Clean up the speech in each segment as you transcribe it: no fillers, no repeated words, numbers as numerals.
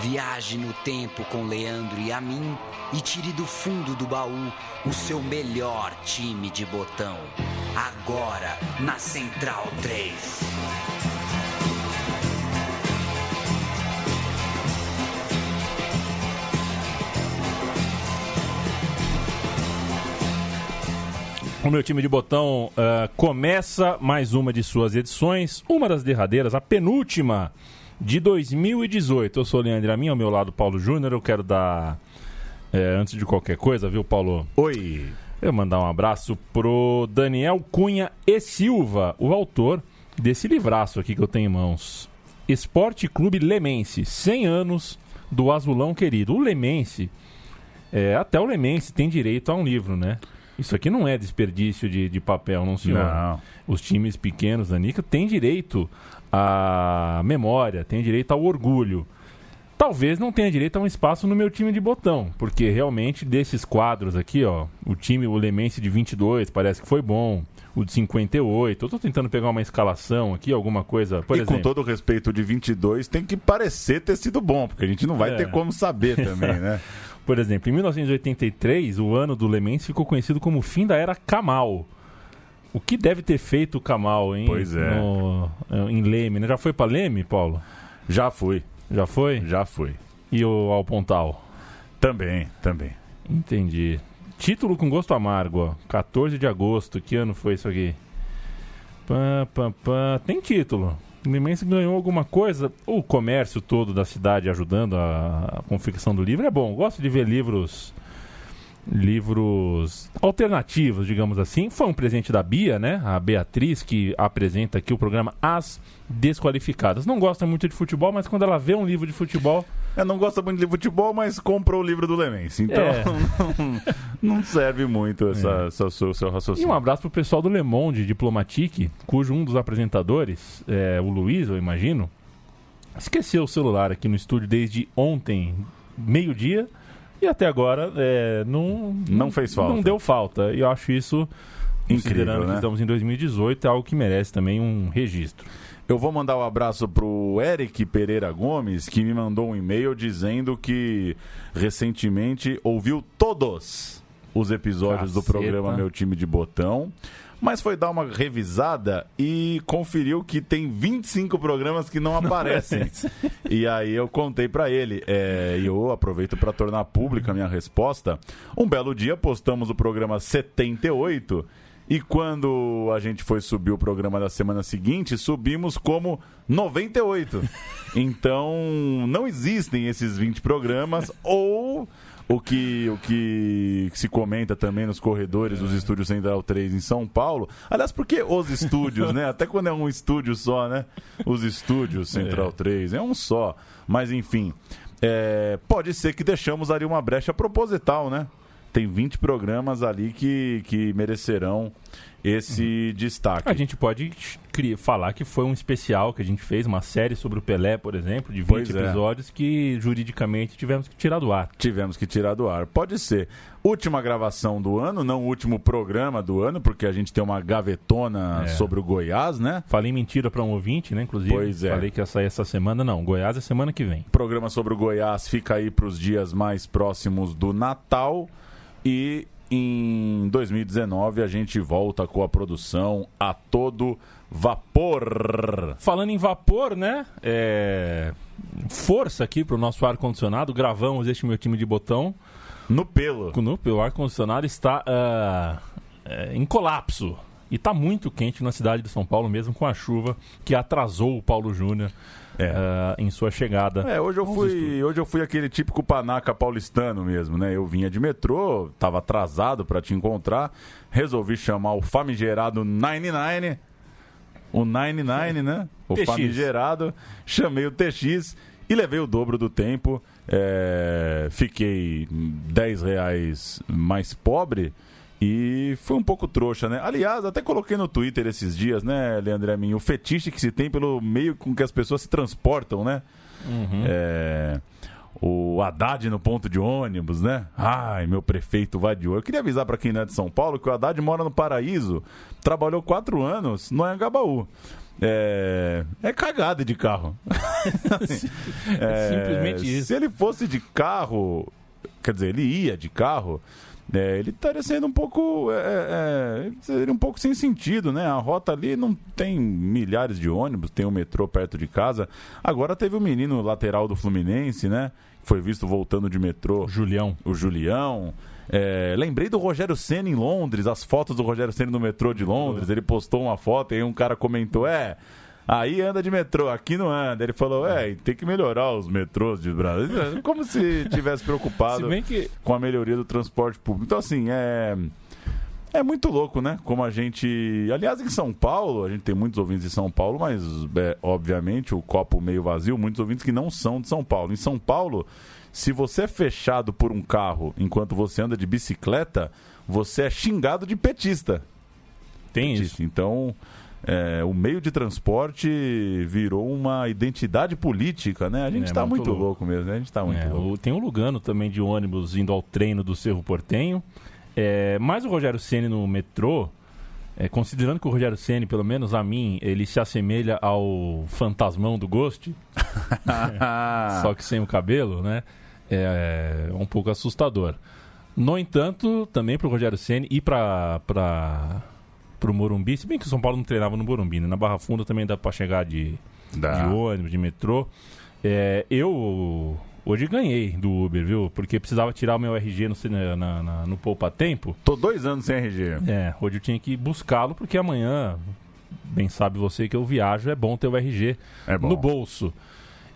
Viaje no tempo com Leandro e a mim e tire do fundo do baú o seu melhor time de botão. Agora na Central 3. O meu time de botão começa mais uma de suas edições, uma das derradeiras, a penúltima de 2018. Eu sou o Leandro Amin, ao meu lado Paulo Júnior. Eu quero dar, antes de qualquer coisa, viu, Paulo? Oi! Eu mandar um abraço pro Daniel Cunha e Silva, o autor desse livraço aqui que eu tenho em mãos. Esporte Clube Lemense, 100 anos do Azulão Querido. O Lemense, até o Lemense tem direito a um livro, né? Isso aqui não é desperdício de papel, não, senhor. Não. Os times pequenos da Nica têm direito à memória, têm direito ao orgulho. Talvez não tenha direito a um espaço no meu time de botão, porque realmente desses quadros aqui, ó, o Lemense de 22 parece que foi bom, o de 58, eu tô tentando pegar uma escalação aqui, alguma coisa, por exemplo. Com todo o respeito, de 22 tem que parecer ter sido bom, porque a gente não vai ter como saber também, né? Por exemplo, em 1983, o ano do Lemense ficou conhecido como o fim da era Camal. O que deve ter feito o Camal, hein? Pois é. Em Leme, né? Já foi pra Leme, Paulo? Já fui. Já foi? Já fui. E ao Pontal? Também. Entendi. Título com gosto amargo, ó. 14 de agosto. Que ano foi isso aqui? Tem título. O Lemense ganhou alguma coisa. O comércio todo da cidade ajudando a confecção do livro é bom. Gosto de ver livros alternativos, digamos assim. Foi um presente da Bia, né? A Beatriz, que apresenta aqui o programa As Desqualificadas. Não gosta muito de futebol, mas quando ela vê um livro de futebol... Não gosta muito de futebol, mas comprou o livro do Lemense. Então, não serve muito seu raciocínio. E um abraço pro pessoal do Le Monde Diplomatique, cujo um dos apresentadores, o Luiz, eu imagino, esqueceu o celular aqui no estúdio desde ontem, meio-dia, e até agora não fez falta. Não deu falta. E eu acho isso, incrível, considerando que estamos em 2018, é algo que merece também um registro. Eu vou mandar um abraço pro Eric Pereira Gomes, que me mandou um e-mail dizendo que recentemente ouviu todos os episódios do programa Meu Time de Botão, mas foi dar uma revisada e conferiu que tem 25 programas que não aparecem. E aí eu contei pra ele, e eu aproveito para tornar pública a minha resposta. Um belo dia postamos o programa 78, e quando a gente foi subir o programa da semana seguinte, subimos como 98. Então, não existem esses 20 programas, ou o que se comenta também nos corredores dos estúdios Central 3 em São Paulo. Aliás, por que os estúdios, né? Até quando é um estúdio só, né? Os estúdios Central 3, é um só. Mas, enfim, pode ser que deixamos ali uma brecha proposital, né? Tem 20 programas ali que merecerão esse destaque. A gente pode falar que foi um especial que a gente fez, uma série sobre o Pelé, por exemplo, de 20 episódios que juridicamente tivemos que tirar do ar. Pode ser. Última gravação do ano, não o último programa do ano, porque a gente tem uma gavetona sobre o Goiás, né? Falei mentira para um ouvinte, né? Inclusive, pois é. Falei que ia sair essa semana. Não, Goiás é semana que vem. O programa sobre o Goiás fica aí para os dias mais próximos do Natal. E em 2019 a gente volta com a produção a todo vapor. Falando em vapor, né? Força aqui pro nosso ar-condicionado. Gravamos este Meu Time de Botão. No pelo. O ar-condicionado está em colapso. E está muito quente na cidade de São Paulo, mesmo com a chuva que atrasou o Paulo Júnior em sua chegada. Hoje eu fui aquele típico panaca paulistano mesmo, né? Eu vinha de metrô, estava atrasado para te encontrar, resolvi chamar o famigerado 99, o 99, né? O TX. Famigerado, chamei o TX e levei o dobro do tempo, fiquei R$10 mais pobre. E foi um pouco trouxa, né? Aliás, até coloquei no Twitter esses dias, né, Leandro Amin, o fetiche que se tem pelo meio com que as pessoas se transportam, né? Uhum. O Haddad no ponto de ônibus, né? Ai, meu prefeito vai de olho. Eu queria avisar para quem não é de São Paulo que o Haddad mora no Paraíso, trabalhou 4 anos no Anhangabaú. é cagada de carro. Simplesmente isso. Se ele fosse de carro, quer dizer, ele ia de carro, ele estaria sendo um pouco seria um pouco sem sentido, né? A rota ali não tem milhares de ônibus, tem um metrô perto de casa. Agora teve o menino lateral do Fluminense, né? Foi visto voltando de metrô. O Julião. Lembrei do Rogério Ceni em Londres, as fotos do Rogério Ceni no metrô de Londres. Ele postou uma foto e aí um cara comentou: aí anda de metrô, aqui não anda. Ele falou: tem que melhorar os metrôs de Brasil. Como se tivesse preocupado com a melhoria do transporte público. Então, assim, é muito louco, né? Como a gente... Aliás, em São Paulo, a gente tem muitos ouvintes de São Paulo, mas, obviamente, o copo meio vazio, muitos ouvintes que não são de São Paulo. Em São Paulo, se você é fechado por um carro enquanto você anda de bicicleta, você é xingado de petista. Tem isso. Então, o meio de transporte virou uma identidade política, né? A gente está muito louco mesmo, né? A gente tá muito louco. Tem o Lugano também de ônibus indo ao treino do Cerro Porteño. Mas o Rogério Ceni no metrô, considerando que o Rogério Ceni, pelo menos a mim, ele se assemelha ao fantasmão do Ghost, só que sem o cabelo, né? É um pouco assustador. No entanto, também para o Rogério Ceni ir para o Morumbi, se bem que o São Paulo não treinava no Morumbi, né? Na Barra Funda também dá para chegar de ônibus, de metrô. Eu hoje ganhei do Uber, viu? Porque precisava tirar o meu RG no Poupa Tempo. Tô 2 anos sem RG. Hoje eu tinha que buscá-lo, porque amanhã, bem sabe você que eu viajo, é bom ter o RG no bolso.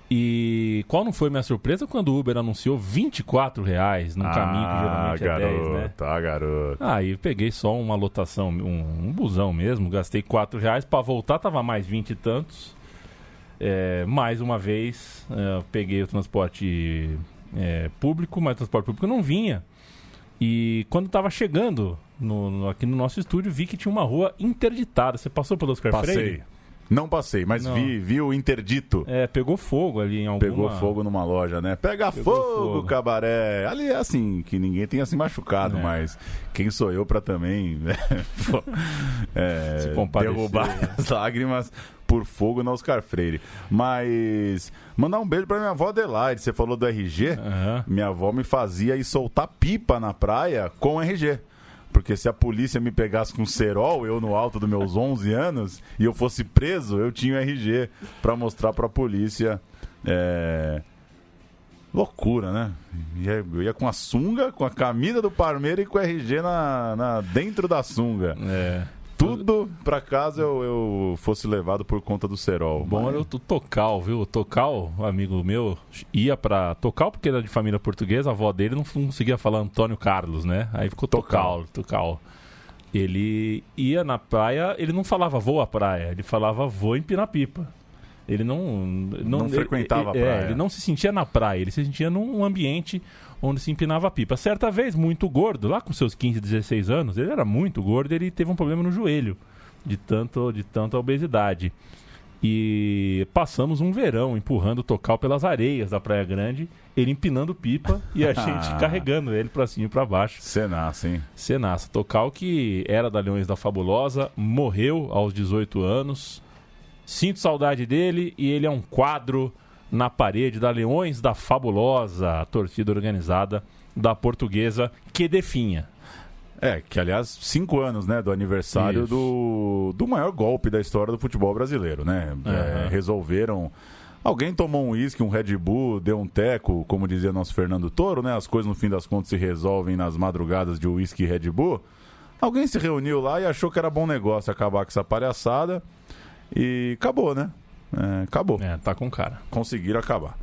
E qual não foi minha surpresa quando o Uber anunciou R$24 num caminho que geralmente é 10, né? Garoto. Aí eu peguei só uma lotação, um busão mesmo, gastei R$4, para voltar tava mais 20 e tantos. Mais uma vez, peguei o transporte público, mas o transporte público não vinha. E quando estava chegando aqui no nosso estúdio, vi que tinha uma rua interditada. Você passou pelo Oscar Freire? Não passei, mas vi o interdito. Pegou fogo ali em alguma... Pegou fogo numa loja, né? Pegou fogo, cabaré. Ali é assim, que ninguém tenha se machucado, mas quem sou eu pra também derrubar as lágrimas por fogo no Oscar Freire. Mas mandar um beijo pra minha avó Adelaide. Você falou do RG? Minha avó me fazia ir soltar pipa na praia com RG. Porque se a polícia me pegasse com cerol, eu no alto dos meus 11 anos, e eu fosse preso, eu tinha o RG pra mostrar pra polícia. Loucura, né? Eu ia com a sunga, com a camisa do Parmeira e com o RG dentro da sunga. Tudo pra casa eu fosse levado por conta do cerol. Bom, era o Tocal, viu? O Tocal, amigo meu, ia pra Tocal porque era de família portuguesa, a avó dele não conseguia falar Antônio Carlos, né? Aí ficou Tocal. Ele ia na praia, ele não falava vou à praia, ele falava vou empinar pipa. Ele não frequentava a praia. Ele não se sentia na praia, ele se sentia num ambiente onde se empinava pipa. Certa vez, muito gordo, lá com seus 15, 16 anos, ele era muito gordo, ele teve um problema no joelho, de tanta obesidade. E passamos um verão empurrando o Tocal pelas areias da Praia Grande, ele empinando pipa e a gente carregando ele pra cima e pra baixo. Cenaça, hein? Cenaça. Tocal, que era da Leões da Fabulosa, morreu aos 18 anos. Sinto saudade dele e ele é um quadro na parede da Leões da Fabulosa, a torcida organizada da Portuguesa, que definha. Que aliás, 5 anos, né, do aniversário do maior golpe da história do futebol brasileiro, né? Resolveram... Alguém tomou um uísque, um Red Bull, deu um teco, como dizia nosso Fernando Toro, né? As coisas, no fim das contas, se resolvem nas madrugadas de uísque e Red Bull. Alguém se reuniu lá e achou que era bom negócio acabar com essa palhaçada. E acabou, né? Acabou. Tá com cara. Conseguiram acabar.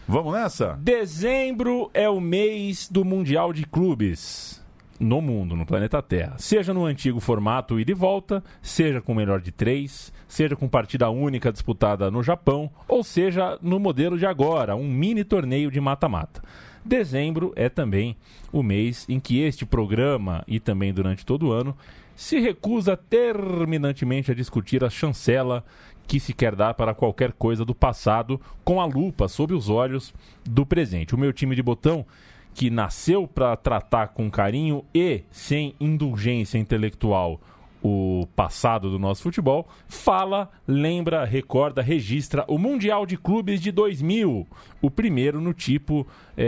Vamos nessa? Dezembro é o mês do Mundial de Clubes no mundo, no planeta Terra. Seja no antigo formato ida e volta, seja com melhor de 3, seja com partida única disputada no Japão, ou seja no modelo de agora, um mini torneio de mata-mata. Dezembro é também o mês em que este programa, e também durante todo o ano, se recusa terminantemente a discutir a chancela que se quer dar para qualquer coisa do passado com a lupa sob os olhos do presente. O meu time de botão, que nasceu para tratar com carinho e sem indulgência intelectual o passado do nosso futebol, fala, lembra, recorda, registra o Mundial de Clubes de 2000, o primeiro no tipo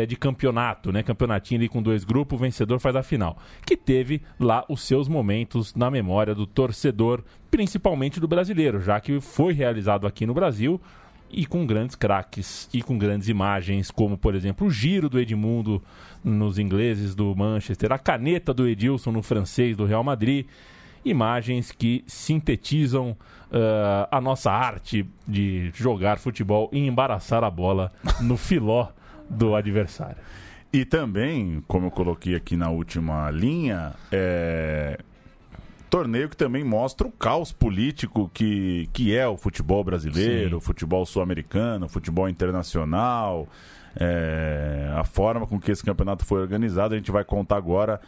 de campeonato, né? Campeonatinho ali com 2 grupos, o vencedor faz a final, que teve lá os seus momentos na memória do torcedor, principalmente do brasileiro, já que foi realizado aqui no Brasil e com grandes craques e com grandes imagens, como, por exemplo, o giro do Edmundo nos ingleses do Manchester, a caneta do Edilson no francês do Real Madrid. Imagens que sintetizam a nossa arte de jogar futebol e embaraçar a bola no filó do adversário. E também, como eu coloquei aqui na última linha, torneio que também mostra o caos político que é o futebol brasileiro, o futebol sul-americano, o futebol internacional, a forma com que esse campeonato foi organizado. A gente vai contar agora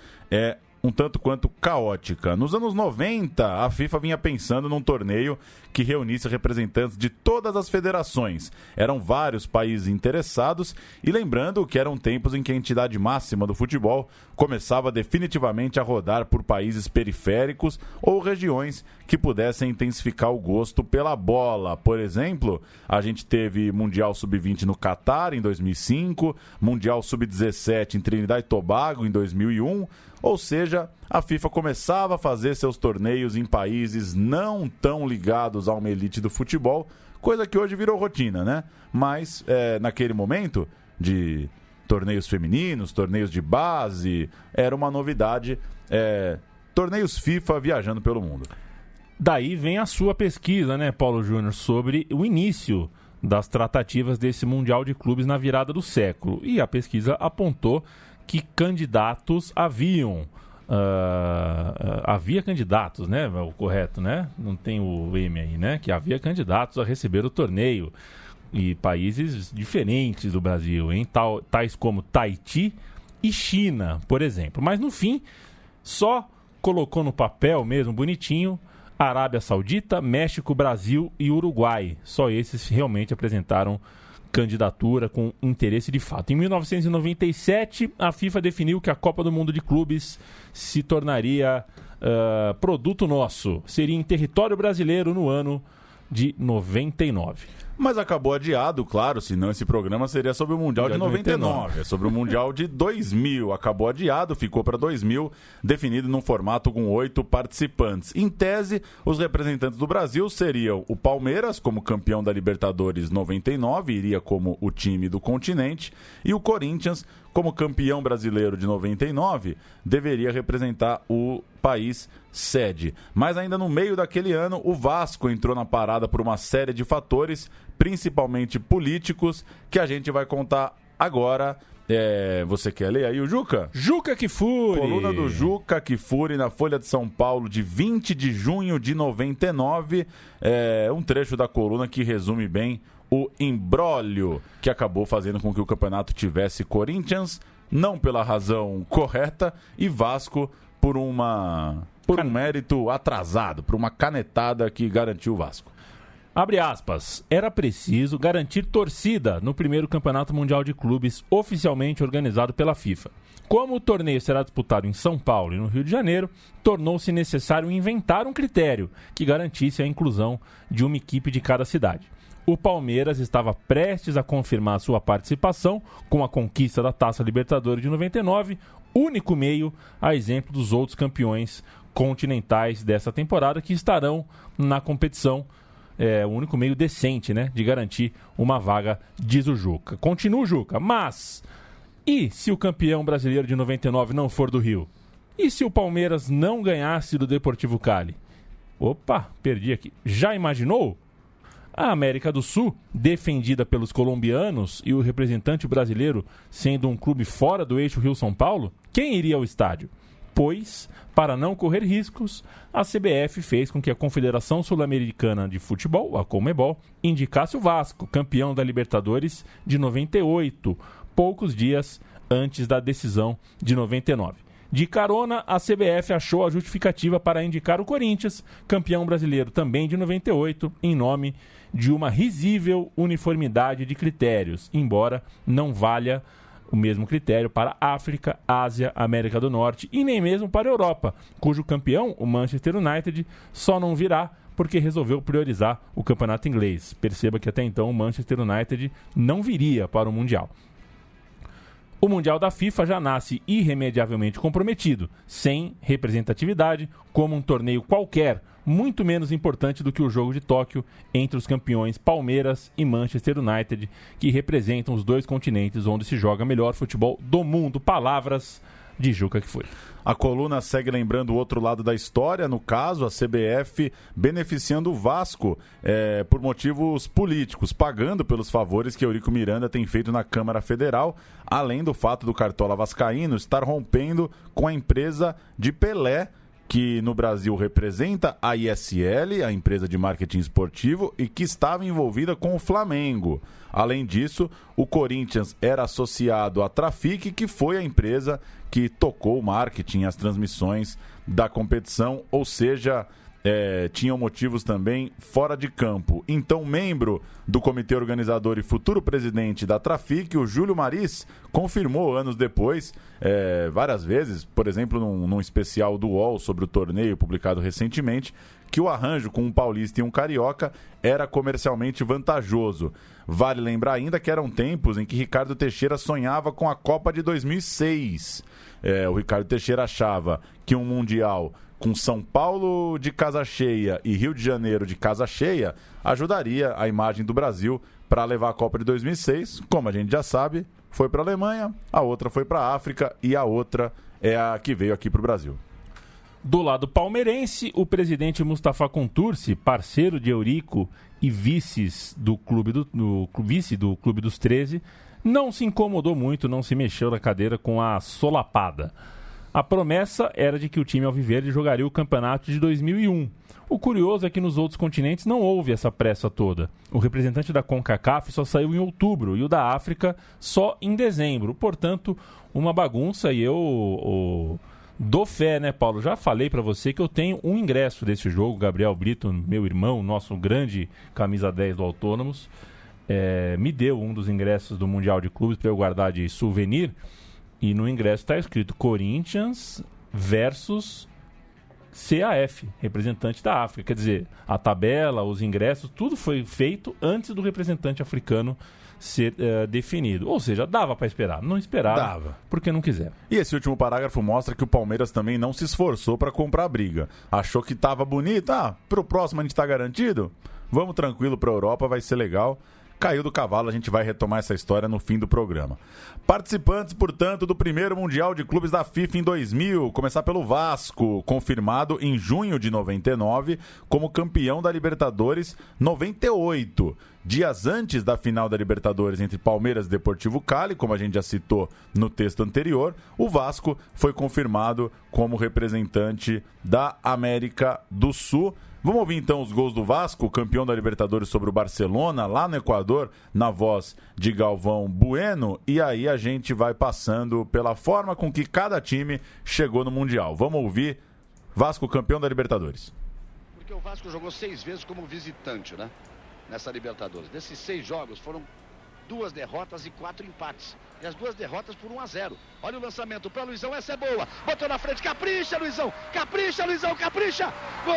um tanto quanto caótica. Nos anos 90, a FIFA vinha pensando num torneio que reunisse representantes de todas as federações. Eram vários países interessados e lembrando que eram tempos em que a entidade máxima do futebol começava definitivamente a rodar por países periféricos ou regiões que pudessem intensificar o gosto pela bola. Por exemplo, a gente teve Mundial Sub-20 no Catar em 2005, Mundial Sub-17 em Trinidad e Tobago em 2001, ou seja, a FIFA começava a fazer seus torneios em países não tão ligados a uma elite do futebol, coisa que hoje virou rotina, né? Mas naquele momento de torneios femininos, torneios de base, era uma novidade, torneios FIFA viajando pelo mundo. Daí vem a sua pesquisa, né, Paulo Júnior, sobre o início das tratativas desse Mundial de Clubes na virada do século. E a pesquisa apontou que candidatos havia candidatos, né? O correto, né? Não tem o M aí, né? Que havia candidatos a receber o torneio e países diferentes do Brasil, tais como Tahiti e China, por exemplo. Mas no fim, só colocou no papel mesmo, bonitinho, Arábia Saudita, México, Brasil e Uruguai. Só esses realmente apresentaram candidatura com interesse de fato. Em 1997, a FIFA definiu que a Copa do Mundo de Clubes se tornaria produto nosso. Seria em território brasileiro no ano de 99. Mas acabou adiado, claro, senão esse programa seria sobre o Mundial de 99. É sobre o Mundial de 2000. Acabou adiado, ficou para 2000, definido num formato com 8 participantes. Em tese, os representantes do Brasil seriam o Palmeiras, como campeão da Libertadores 99, iria como o time do continente, e o Corinthians, como campeão brasileiro de 99, deveria representar o país sede. Mas ainda no meio daquele ano, o Vasco entrou na parada por uma série de fatores, principalmente políticos, que a gente vai contar agora. Você quer ler aí o Juca? Juca Kfouri! Coluna do Juca Kfouri na Folha de São Paulo, de 20 de junho de 99. Um trecho da coluna que resume bem o imbróglio que acabou fazendo com que o campeonato tivesse Corinthians, não pela razão correta, e Vasco por um mérito atrasado, por uma canetada que garantiu o Vasco. Abre aspas, era preciso garantir torcida no primeiro Campeonato Mundial de Clubes oficialmente organizado pela FIFA. Como o torneio será disputado em São Paulo e no Rio de Janeiro, tornou-se necessário inventar um critério que garantisse a inclusão de uma equipe de cada cidade. O Palmeiras estava prestes a confirmar sua participação com a conquista da Taça Libertadores de 99, único meio a exemplo dos outros campeões continentais dessa temporada que estarão na competição. O único meio decente, né, de garantir uma vaga, diz o Juca. Continua o Juca, mas e se o campeão brasileiro de 99 não for do Rio? E se o Palmeiras não ganhasse do Deportivo Cali? Opa, perdi aqui. Já imaginou? A América do Sul, defendida pelos colombianos e o representante brasileiro sendo um clube fora do eixo Rio-São Paulo, quem iria ao estádio? Pois, para não correr riscos, a CBF fez com que a Confederação Sul-Americana de Futebol, a Conmebol, indicasse o Vasco, campeão da Libertadores de 98, poucos dias antes da decisão de 99. De carona, a CBF achou a justificativa para indicar o Corinthians, campeão brasileiro também de 98, em nome de uma risível uniformidade de critérios, embora não valha o mesmo critério para África, Ásia, América do Norte e nem mesmo para a Europa, cujo campeão, o Manchester United, só não virá porque resolveu priorizar o campeonato inglês. Perceba que até então o Manchester United não viria para o Mundial. O Mundial da FIFA já nasce irremediavelmente comprometido, sem representatividade, como um torneio qualquer, muito menos importante do que o jogo de Tóquio entre os campeões Palmeiras e Manchester United, que representam os dois continentes onde se joga melhor futebol do mundo. Palavras de Juca Kfouri. A coluna segue lembrando o outro lado da história, no caso, a CBF beneficiando o Vasco por motivos políticos, pagando pelos favores que Eurico Miranda tem feito na Câmara Federal, além do fato do Cartola Vascaíno estar rompendo com a empresa de Pelé, que no Brasil representa a ISL, a empresa de marketing esportivo, e que estava envolvida com o Flamengo. Além disso, o Corinthians era associado à Trafic, que foi a empresa que tocou o marketing, as transmissões da competição, ou seja, tinham motivos também fora de campo. Então, membro do comitê organizador e futuro presidente da Trafic, o Júlio Maris, confirmou anos depois, várias vezes, por exemplo, num especial do UOL sobre o torneio publicado recentemente, que o arranjo com um paulista e um carioca era comercialmente vantajoso. Vale lembrar ainda que eram tempos em que Ricardo Teixeira sonhava com a Copa de 2006. O Ricardo Teixeira achava que um Mundial com São Paulo de casa cheia e Rio de Janeiro de casa cheia ajudaria a imagem do Brasil para levar a Copa de 2006. Como a gente já sabe, foi para a Alemanha, a outra foi para a África e a outra é a que veio aqui para o Brasil. Do lado palmeirense, o presidente Mustafa Contursi, parceiro de Eurico e vice do Clube dos 13, não se incomodou muito, não se mexeu na cadeira com a solapada. A promessa era de que o time alviverde jogaria o campeonato de 2001. O curioso é que nos outros continentes não houve essa pressa toda. O representante da CONCACAF só saiu em outubro e o da África só em dezembro. Portanto, uma bagunça, e eu dou fé, né, Paulo? Já falei pra você que eu tenho um ingresso desse jogo. Gabriel Brito, meu irmão, nosso grande camisa 10 do Autônomos, me deu um dos ingressos do Mundial de Clubes para eu guardar de souvenir. E no ingresso está escrito Corinthians versus CAF, representante da África. Quer dizer, a tabela, os ingressos, tudo foi feito antes do representante africano ser definido. Ou seja, dava para esperar. Não esperava, porque não quiseram. E esse último parágrafo mostra que o Palmeiras também não se esforçou para comprar a briga. Achou que estava bonito. Pro próximo a gente está garantido? Vamos tranquilo para a Europa, vai ser legal. Caiu do cavalo, a gente vai retomar essa história no fim do programa. Participantes, portanto, do primeiro Mundial de Clubes da FIFA em 2000, começar pelo Vasco, confirmado em junho de 99 como campeão da Libertadores 98. Dias antes da final da Libertadores entre Palmeiras e Deportivo Cali, como a gente já citou no texto anterior, o Vasco foi confirmado como representante da América do Sul. Vamos ouvir então os gols do Vasco, campeão da Libertadores sobre o Barcelona, lá no Equador, na voz de Galvão Bueno, e aí a gente vai passando pela forma com que cada time chegou no Mundial. Vamos ouvir Vasco, campeão da Libertadores. Porque o Vasco jogou 6 vezes como visitante, né? Nessa Libertadores. Desses 6 jogos foram 2 derrotas e 4 empates. E as 2 derrotas por 1-0. Olha o lançamento para Luizão, essa é boa. Botou na frente, capricha, Luizão. Capricha, Luizão, capricha. Gol!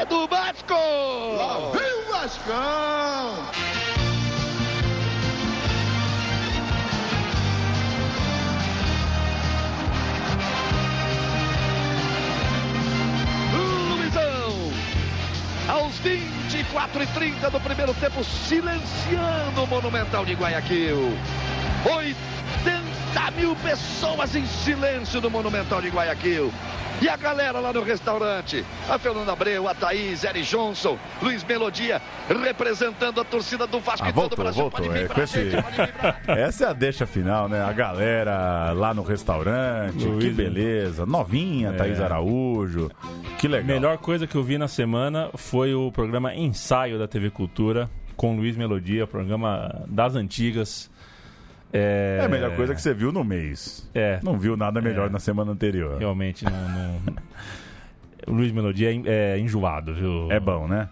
É do Vasco! Lá vem o Vascão! Aos 24h30 do primeiro tempo, silenciando o Monumental de Guayaquil. 80 mil pessoas em silêncio no Monumental de Guayaquil. E a galera lá no restaurante, a Fernanda Abreu, a Thaís, Eri Johnson, Luiz Melodia, representando a torcida do Vasco e todo o Brasil. Essa é a deixa final, né? A galera lá no restaurante, Luiz, que beleza. Novinha, Thaís Araújo, que legal. Melhor coisa que eu vi na semana foi o programa Ensaio da TV Cultura, com Luiz Melodia, programa das antigas. É a melhor coisa que você viu no mês. Não viu nada melhor na semana anterior. Realmente não. o Luiz Melodia é enjoado, viu? É bom, né?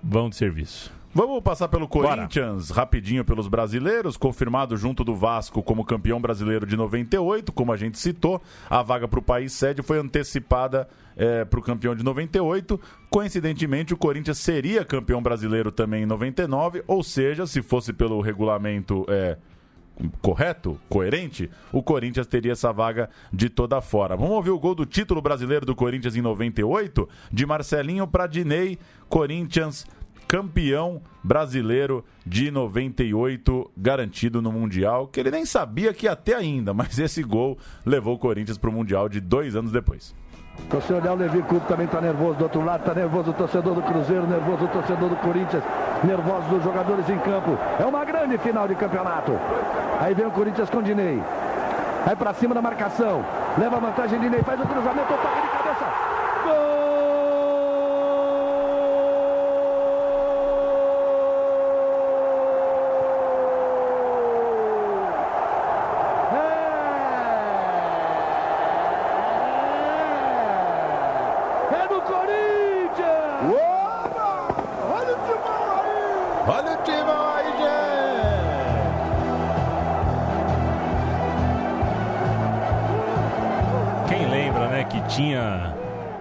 Bom de serviço. Vamos passar pelo Corinthians, rapidinho pelos brasileiros, confirmado junto do Vasco como campeão brasileiro de 98, como a gente citou, a vaga para o país sede foi antecipada para o campeão de 98, coincidentemente o Corinthians seria campeão brasileiro também em 99, ou seja, se fosse pelo regulamento correto, coerente, o Corinthians teria essa vaga de toda fora. Vamos ouvir o gol do título brasileiro do Corinthians em 98, de Marcelinho para Diney, Corinthians campeão brasileiro de 98, garantido no Mundial, que ele nem sabia que ia ter ainda, mas esse gol levou o Corinthians para o Mundial de 2 anos depois. O senhor Léo Levi Clube também está nervoso do outro lado, está nervoso o torcedor do Cruzeiro, nervoso o torcedor do Corinthians, nervoso os jogadores em campo. É uma grande final de campeonato. Aí vem o Corinthians com Diney. Aí para cima da marcação. Leva a vantagem, Diney faz o cruzamento, toque de cabeça. Gol!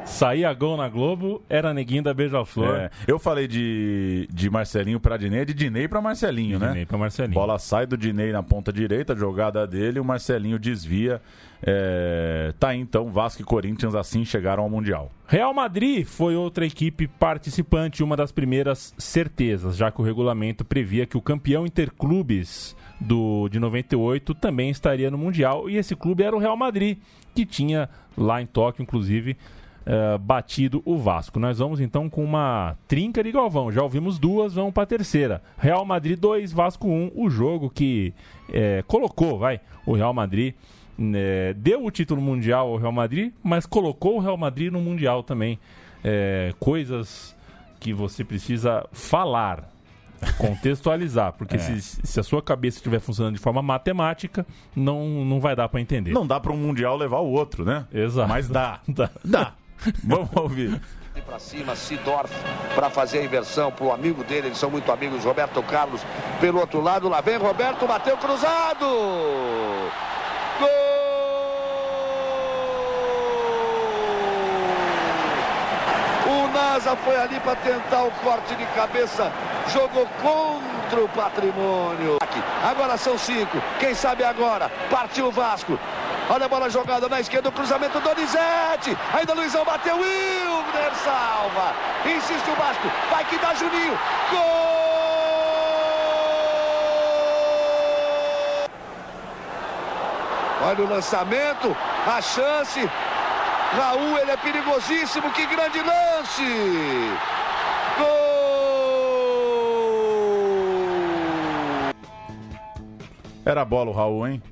Saía gol na Globo, era neguinho da Beija-Flor. Eu falei de Marcelinho para Diney, de Diney para Marcelinho, né? Diney para Marcelinho. Bola sai do Diney na ponta direita, jogada dele, o Marcelinho desvia. Tá aí, então, Vasco e Corinthians assim chegaram ao Mundial. Real Madrid foi outra equipe participante, uma das primeiras certezas, já que o regulamento previa que o campeão interclubes de 98 também estaria no Mundial, e esse clube era o Real Madrid, que tinha lá em Tóquio, inclusive, batido o Vasco. Nós vamos então com uma trinca de Galvão. Já ouvimos duas, vamos para a terceira. Real Madrid 2, Vasco 1. O jogo que colocou o Real Madrid, deu o título mundial ao Real Madrid, mas colocou o Real Madrid no Mundial também. Coisas que você precisa falar, contextualizar, porque se a sua cabeça estiver funcionando de forma matemática, não vai dar para entender. Não dá para um Mundial levar o outro, né? Exato. Mas dá. Vamos ouvir. Para cima, Sidorf para fazer a inversão pro amigo dele, eles são muito amigos, Roberto Carlos pelo outro lado, lá vem Roberto, bateu cruzado. Gol! O Nasa foi ali para tentar o corte de cabeça, jogou contra o Patrimônio. Agora são 5, quem sabe agora, partiu o Vasco. Olha a bola jogada na esquerda, o cruzamento do Donizete. Ainda Luizão bateu, Wilder salva. Insiste o Vasco, vai que dá Juninho. Gol! Olha o lançamento, a chance. Raul, ele é perigosíssimo, que grande lance. Gol! Era a bola o Raul, hein?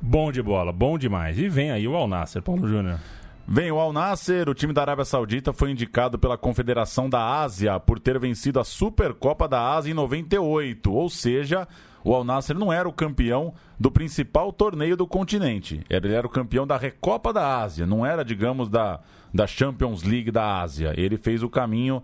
Bom de bola, bom demais. E vem aí o Al Nassr, Paulo Júnior. Vem o Al Nassr, o time da Arábia Saudita foi indicado pela Confederação da Ásia por ter vencido a Supercopa da Ásia em 98. Ou seja, o Al Nassr não era o campeão do principal torneio do continente. Ele era o campeão da Recopa da Ásia, não era, digamos, da Champions League da Ásia. Ele fez o caminho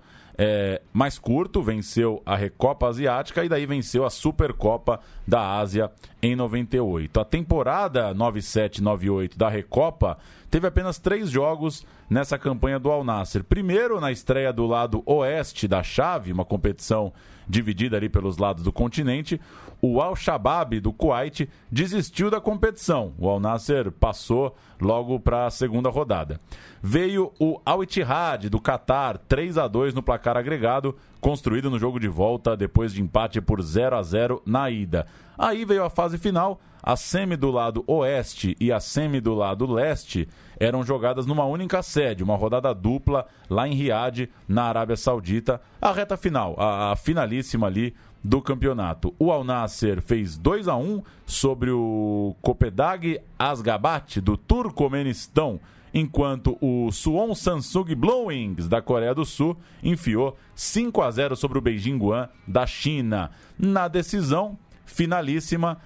mais curto, venceu a Recopa Asiática e daí venceu a Supercopa da Ásia em 98. A temporada 97-98 da Recopa teve apenas 3 jogos nessa campanha do Al Nassr. Primeiro, na estreia do lado oeste da chave, uma competição dividida ali pelos lados do continente, o Al-Shabaab do Kuwait desistiu da competição. O Al Nassr passou logo para a segunda rodada. Veio o Al-Ittihad do Catar, 3-2 no placar agregado, construído no jogo de volta depois de empate por 0-0 na ida. Aí veio a fase final, a semi do lado oeste e a semi do lado leste eram jogadas numa única sede, uma rodada dupla lá em Riad, na Arábia Saudita. A reta final, a finalíssima ali do campeonato. O Al Nassr fez 2-1 sobre o Kopedag Asgabat do Turcomenistão, enquanto o Suwon Samsung Blowings da Coreia do Sul enfiou 5-0 sobre o Beijing Guan da China. Na decisão finalíssima,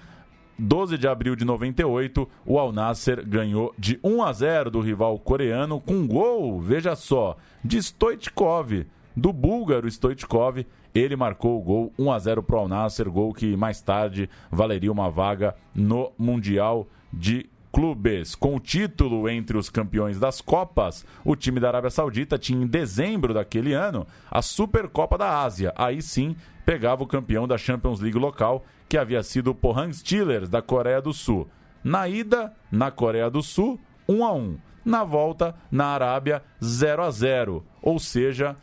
12 de abril de 98, o Al Nassr ganhou de 1-0 do rival coreano com um gol, veja só, de Stoichkov, do búlgaro Stoichkov. Ele marcou o gol 1-0 para o Al Nassr, gol que mais tarde valeria uma vaga no Mundial de Clubes. Com o título entre os campeões das Copas, o time da Arábia Saudita tinha em dezembro daquele ano a Supercopa da Ásia. Aí sim, pegava o campeão da Champions League local, que havia sido o Pohang Steelers da Coreia do Sul. Na ida, na Coreia do Sul, 1-1. Na volta, na Arábia, 0-0. Ou seja,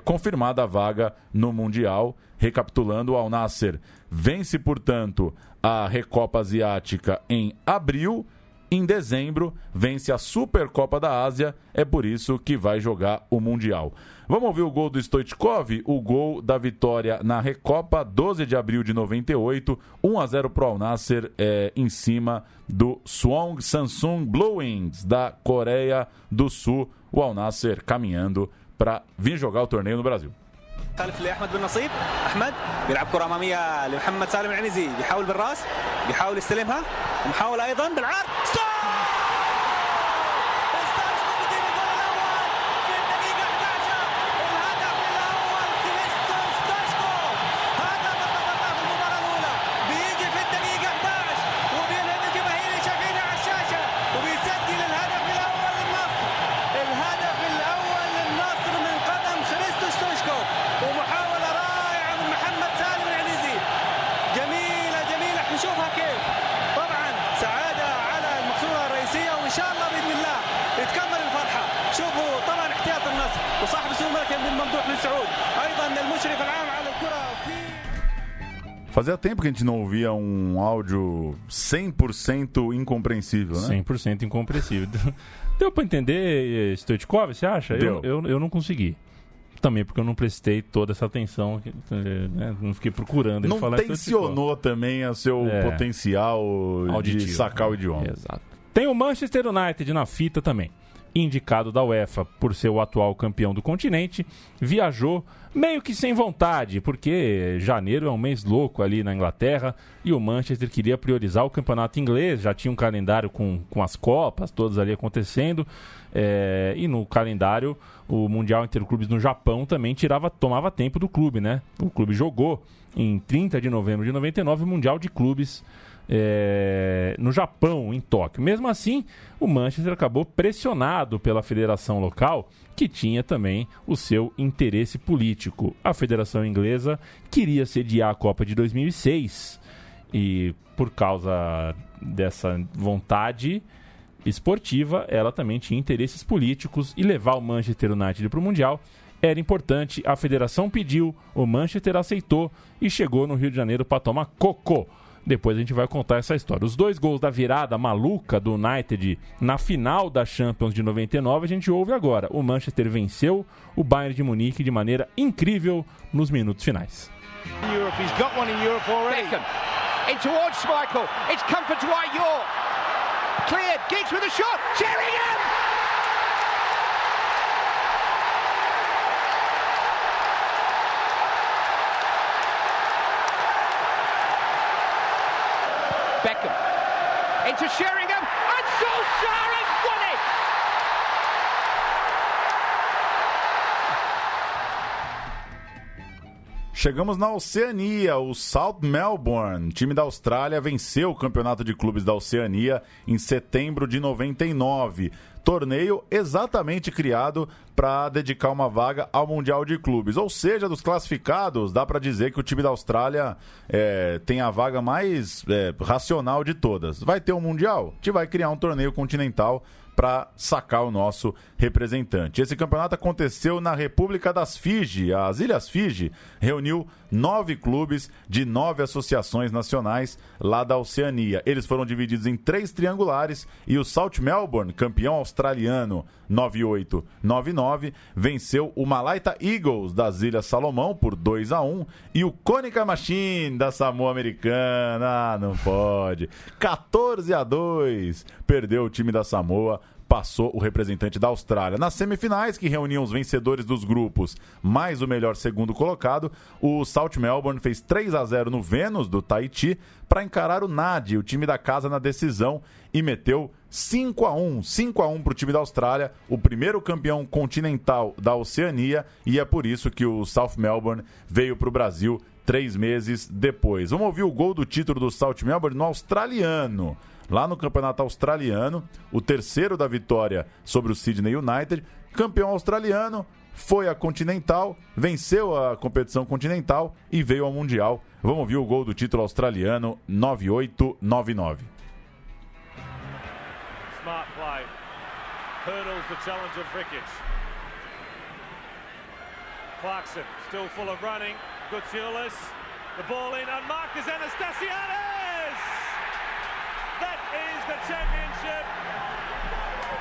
confirmada a vaga no Mundial. Recapitulando, o Al Nassr vence, portanto, a Recopa Asiática em abril. Em dezembro, vence a Supercopa da Ásia. É por isso que vai jogar o Mundial. Vamos ouvir o gol do Stoichkov, o gol da vitória na Recopa, 12 de abril de 98, 1-0 para o Al Nassr, em cima do Suwon Samsung Blue Wings da Coreia do Sul. O Al Nassr caminhando para vir jogar o torneio no Brasil. خلف لأحمد بن نصيب. أحمد بيلعب كرة أمامية لمحمد سالم العنزي، بيحاول بالراس، بيحاول يستلمها، ومحاول أيضا بالعرض. Fazia tempo que a gente não ouvia um áudio 100% incompreensível, né? 100% incompreensível. Deu pra entender, Stoichkov, você acha? Eu não consegui. Também porque eu não prestei toda essa atenção, né? Não fiquei procurando ele falar. Não tensionou também o seu potencial auditivo, de sacar o idioma. Exato. Tem o Manchester United na fita também. Indicado da UEFA por ser o atual campeão do continente, viajou meio que sem vontade, porque janeiro é um mês louco ali na Inglaterra e o Manchester queria priorizar o campeonato inglês, já tinha um calendário com as Copas, todas ali acontecendo, e no calendário o Mundial Interclubes no Japão também tomava tempo do clube, né? O clube jogou em 30 de novembro de 99 o Mundial de Clubes no Japão, em Tóquio. Mesmo assim, o Manchester acabou pressionado pela federação local, que tinha também o seu interesse político. A federação inglesa queria sediar a Copa de 2006 e, por causa dessa vontade esportiva, ela também tinha interesses políticos e levar o Manchester United para o Mundial era importante. A federação pediu, o Manchester aceitou e chegou no Rio de Janeiro para tomar cocô. Depois a gente vai contar essa história. Os 2 gols da virada maluca do United na final da Champions de 99 a gente ouve agora. O Manchester venceu o Bayern de Munique de maneira incrível nos minutos finais. He's got one in Europe already. Beckham in towards Schmeichel. It's comfort to White York. Cleared. Giggs with a shot. Sheringham! Beckham into Sheringham and Solskjaer has won it! Chegamos na Oceania, o South Melbourne, time da Austrália, venceu o campeonato de clubes da Oceania em setembro de 99. Torneio exatamente criado para dedicar uma vaga ao Mundial de Clubes. Ou seja, dos classificados, dá para dizer que o time da Austrália tem a vaga mais racional de todas. Vai ter um Mundial? A gente vai criar um torneio continental para sacar o nosso representante. Esse campeonato aconteceu na República das Fiji. As Ilhas Fiji reuniu 9 clubes de 9 associações nacionais lá da Oceania. Eles foram divididos em 3 triangulares e o South Melbourne, campeão australiano 98-99, venceu o Malaita Eagles das Ilhas Salomão por 2-1 e o Konica Machine da Samoa Americana, não pode, 14-2, perdeu o time da Samoa passou o representante da Austrália. Nas semifinais, que reuniam os vencedores dos grupos mais o melhor segundo colocado, o South Melbourne fez 3-0 no Venus do Tahiti para encarar o NAD, o time da casa, na decisão, e meteu 5-1 para o time da Austrália, o primeiro campeão continental da Oceania, e é por isso que o South Melbourne veio para o Brasil 3 meses depois. Vamos ouvir o gol do título do South Melbourne no australiano. Lá no campeonato australiano, o terceiro da vitória sobre o Sydney United, campeão australiano, foi a Continental, venceu a competição continental e veio ao Mundial. Vamos ouvir o gol do título australiano, 98-99. Smart play. Hurdles the challenge of Rikic. Clarkson still full of running. Gutierrez, the ball in, and Marcus Anastasiades! That is the championship.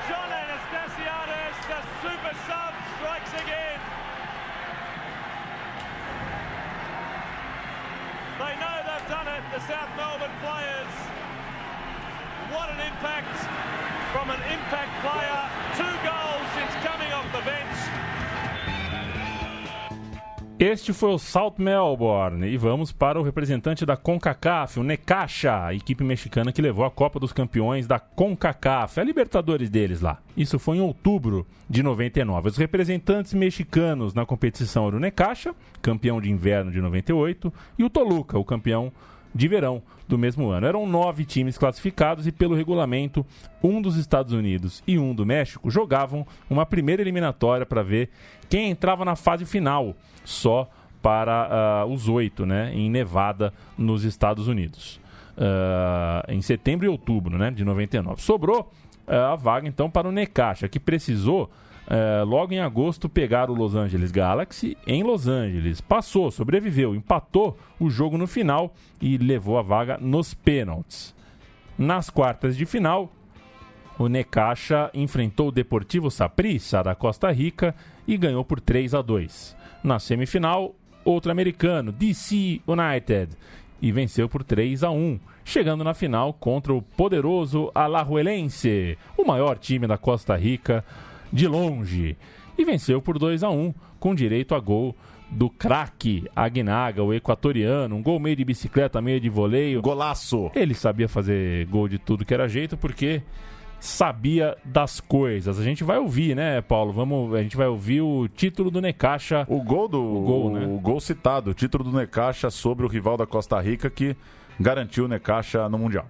John Anastasiades, the super sub, strikes again. They know they've done it, the South Melbourne players. What an impact from an impact player. 2 goals since coming off the bench. Este foi o South Melbourne e vamos para o representante da CONCACAF, o Necaxa, a equipe mexicana que levou a Copa dos Campeões da CONCACAF, a Libertadores deles lá. Isso foi em outubro de 99. Os representantes mexicanos na competição eram o Necaxa, campeão de inverno de 98, e o Toluca, o campeão de verão do mesmo ano. Eram 9 times classificados e, pelo regulamento, um dos Estados Unidos e um do México jogavam uma primeira eliminatória para ver quem entrava na fase final, só para os 8, né, em Nevada, nos Estados Unidos, em setembro e outubro, né, de 99. Sobrou a vaga, então, para o Necaxa, que precisou, logo em agosto, pegar o Los Angeles Galaxy em Los Angeles. Passou, sobreviveu, empatou o jogo no final e levou a vaga nos pênaltis. Nas quartas de final, o Necaxa enfrentou o Deportivo Saprissa da Costa Rica e ganhou por 3-2. Na semifinal, outro americano, DC United, e venceu por 3-1, chegando na final contra o poderoso Alajuelense, o maior time da Costa Rica de longe, e venceu por 2-1, com direito a gol do craque Aguinaga, o equatoriano, um gol meio de bicicleta, meio de voleio. Golaço! Ele sabia fazer gol de tudo que era jeito, porque sabia das coisas. A gente vai ouvir, né, Paulo? A gente vai ouvir o título do Necaxa. O gol citado, o título do Necaxa sobre o rival da Costa Rica, que garantiu o Necaxa no Mundial.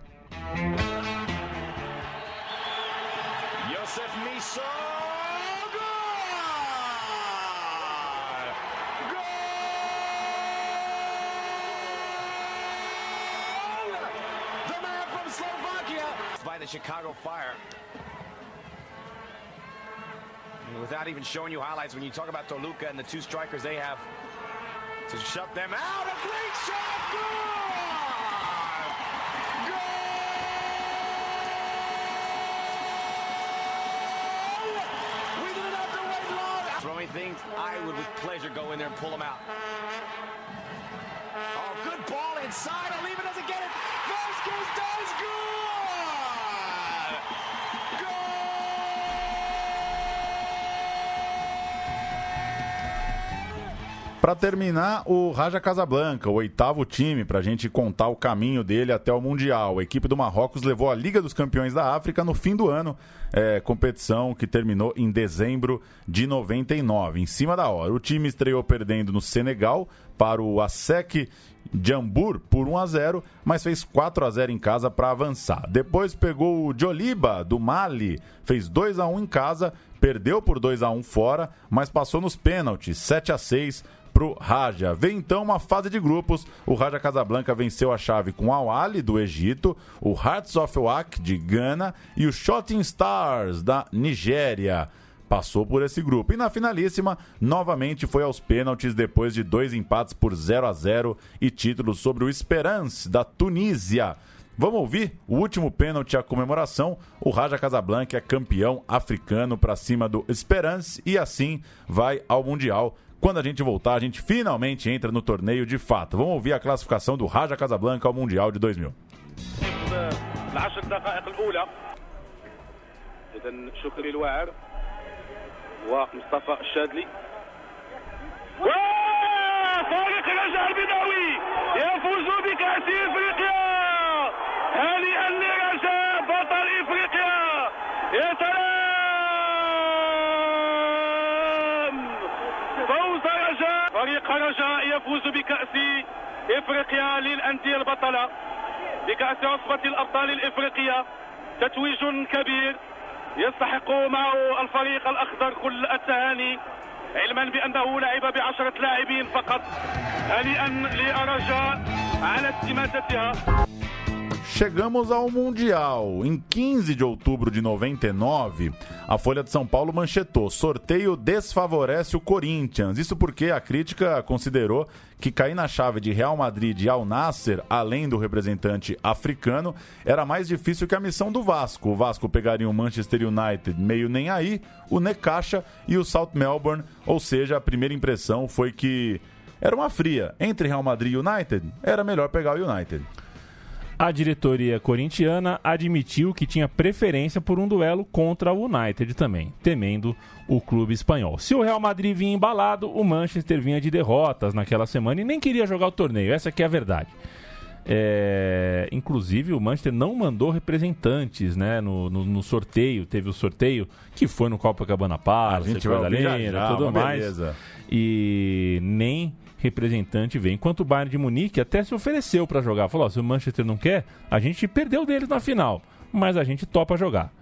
By the Chicago Fire. And without even showing you highlights, when you talk about Toluca and the 2 strikers they have to shut them out, a great shot, goal! Goal! We didn't have to wait long. Throwing things, I would with pleasure go in there and pull them out. Oh, good ball inside. Oliva doesn't get it. Vasquez does good. Para terminar, o Raja Casablanca, o 8º time, para a gente contar o caminho dele até o Mundial. A equipe do Marrocos levou a Liga dos Campeões da África no fim do ano, competição que terminou em dezembro de 99, em cima da hora. O time estreou perdendo no Senegal para o ASEC Jambur por 1-0, mas fez 4-0 em casa para avançar. Depois pegou o Joliba do Mali, fez 2-1 em casa, perdeu por 2-1 fora, mas passou nos pênaltis, 7-6 pro Raja. Vem então uma fase de grupos. O Raja Casablanca venceu a chave com o Al Ahly do Egito, o Hearts of Oak de Gana e o Shooting Stars da Nigéria. Passou por esse grupo. E na finalíssima, novamente foi aos pênaltis depois de 2 empates por 0-0 e títulos sobre o Esperance da Tunísia. Vamos ouvir o último pênalti à comemoração. O Raja Casablanca é campeão africano para cima do Esperance e assim vai ao Mundial. Quando a gente voltar, a gente finalmente entra no torneio de fato. Vamos ouvir a classificação do Raja Casablanca ao Mundial de 2000. إذن شكري الواعر ومصطفى الشاذلي. فريق رجاء البيضاوي يفوز بكأس إفريقيا. هنيئا لرجاء بطل إفريقيا. يا سلام، فوز رجاء. فريق رجاء يفوز بكأس إفريقيا للأندية البطلة، بكأس عصبة الأبطال الإفريقية. تتويج كبير يستحق معه الفريق الأخضر كل التهاني، علما بأنه لعب ب10 لاعبين فقط. هنيئا لرجاء على استماتتها. Chegamos ao Mundial. Em 15 de outubro de 99, a Folha de São Paulo manchetou: sorteio desfavorece o Corinthians. Isso porque a crítica considerou que cair na chave de Real Madrid e Al Nassr, além do representante africano, era mais difícil que a missão do Vasco. O Vasco pegaria o Manchester United meio nem aí, o Necaxa e o South Melbourne, ou seja, a primeira impressão foi que era uma fria. Entre Real Madrid e United, era melhor pegar o United. A diretoria corintiana admitiu que tinha preferência por um duelo contra o United também, temendo o clube espanhol. Se o Real Madrid vinha embalado, o Manchester vinha de derrotas naquela semana e nem queria jogar o torneio. Essa aqui é a verdade. Inclusive, o Manchester não mandou representantes, né, no sorteio. Teve o sorteio que foi no Copacabana Palace, tudo mais. Beleza. E nem representante veio. Enquanto o Bayern de Munique até se ofereceu para jogar. Falou, se o Manchester não quer, a gente perdeu deles na final, mas a gente topa jogar.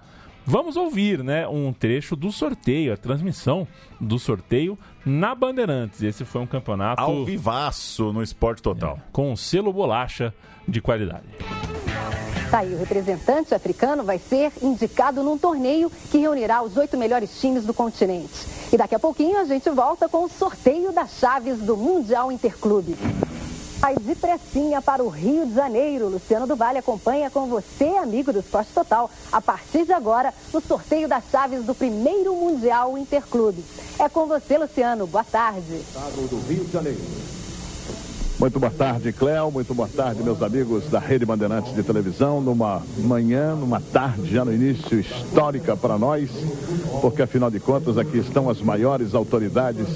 Vamos ouvir, né, um trecho do sorteio, a transmissão do sorteio na Bandeirantes. Esse foi um campeonato ao vivaço no Esporte Total. Com um selo bolacha de qualidade. Tá aí, o representante africano vai ser indicado num torneio que reunirá os 8 melhores times do continente. E daqui a pouquinho a gente volta com o sorteio das chaves do Mundial Interclube. Vai de pressinha para o Rio de Janeiro. Luciano do Vale acompanha com você, amigo do Esporte Total, a partir de agora, no sorteio das chaves do primeiro Mundial Interclube. É com você, Luciano. Boa tarde. Estado do Rio de Janeiro. Muito boa tarde, Cléo. Muito boa tarde, meus amigos da Rede Bandeirantes de Televisão. Numa manhã, numa tarde, já no início, histórica para nós, porque, afinal de contas, aqui estão as maiores autoridades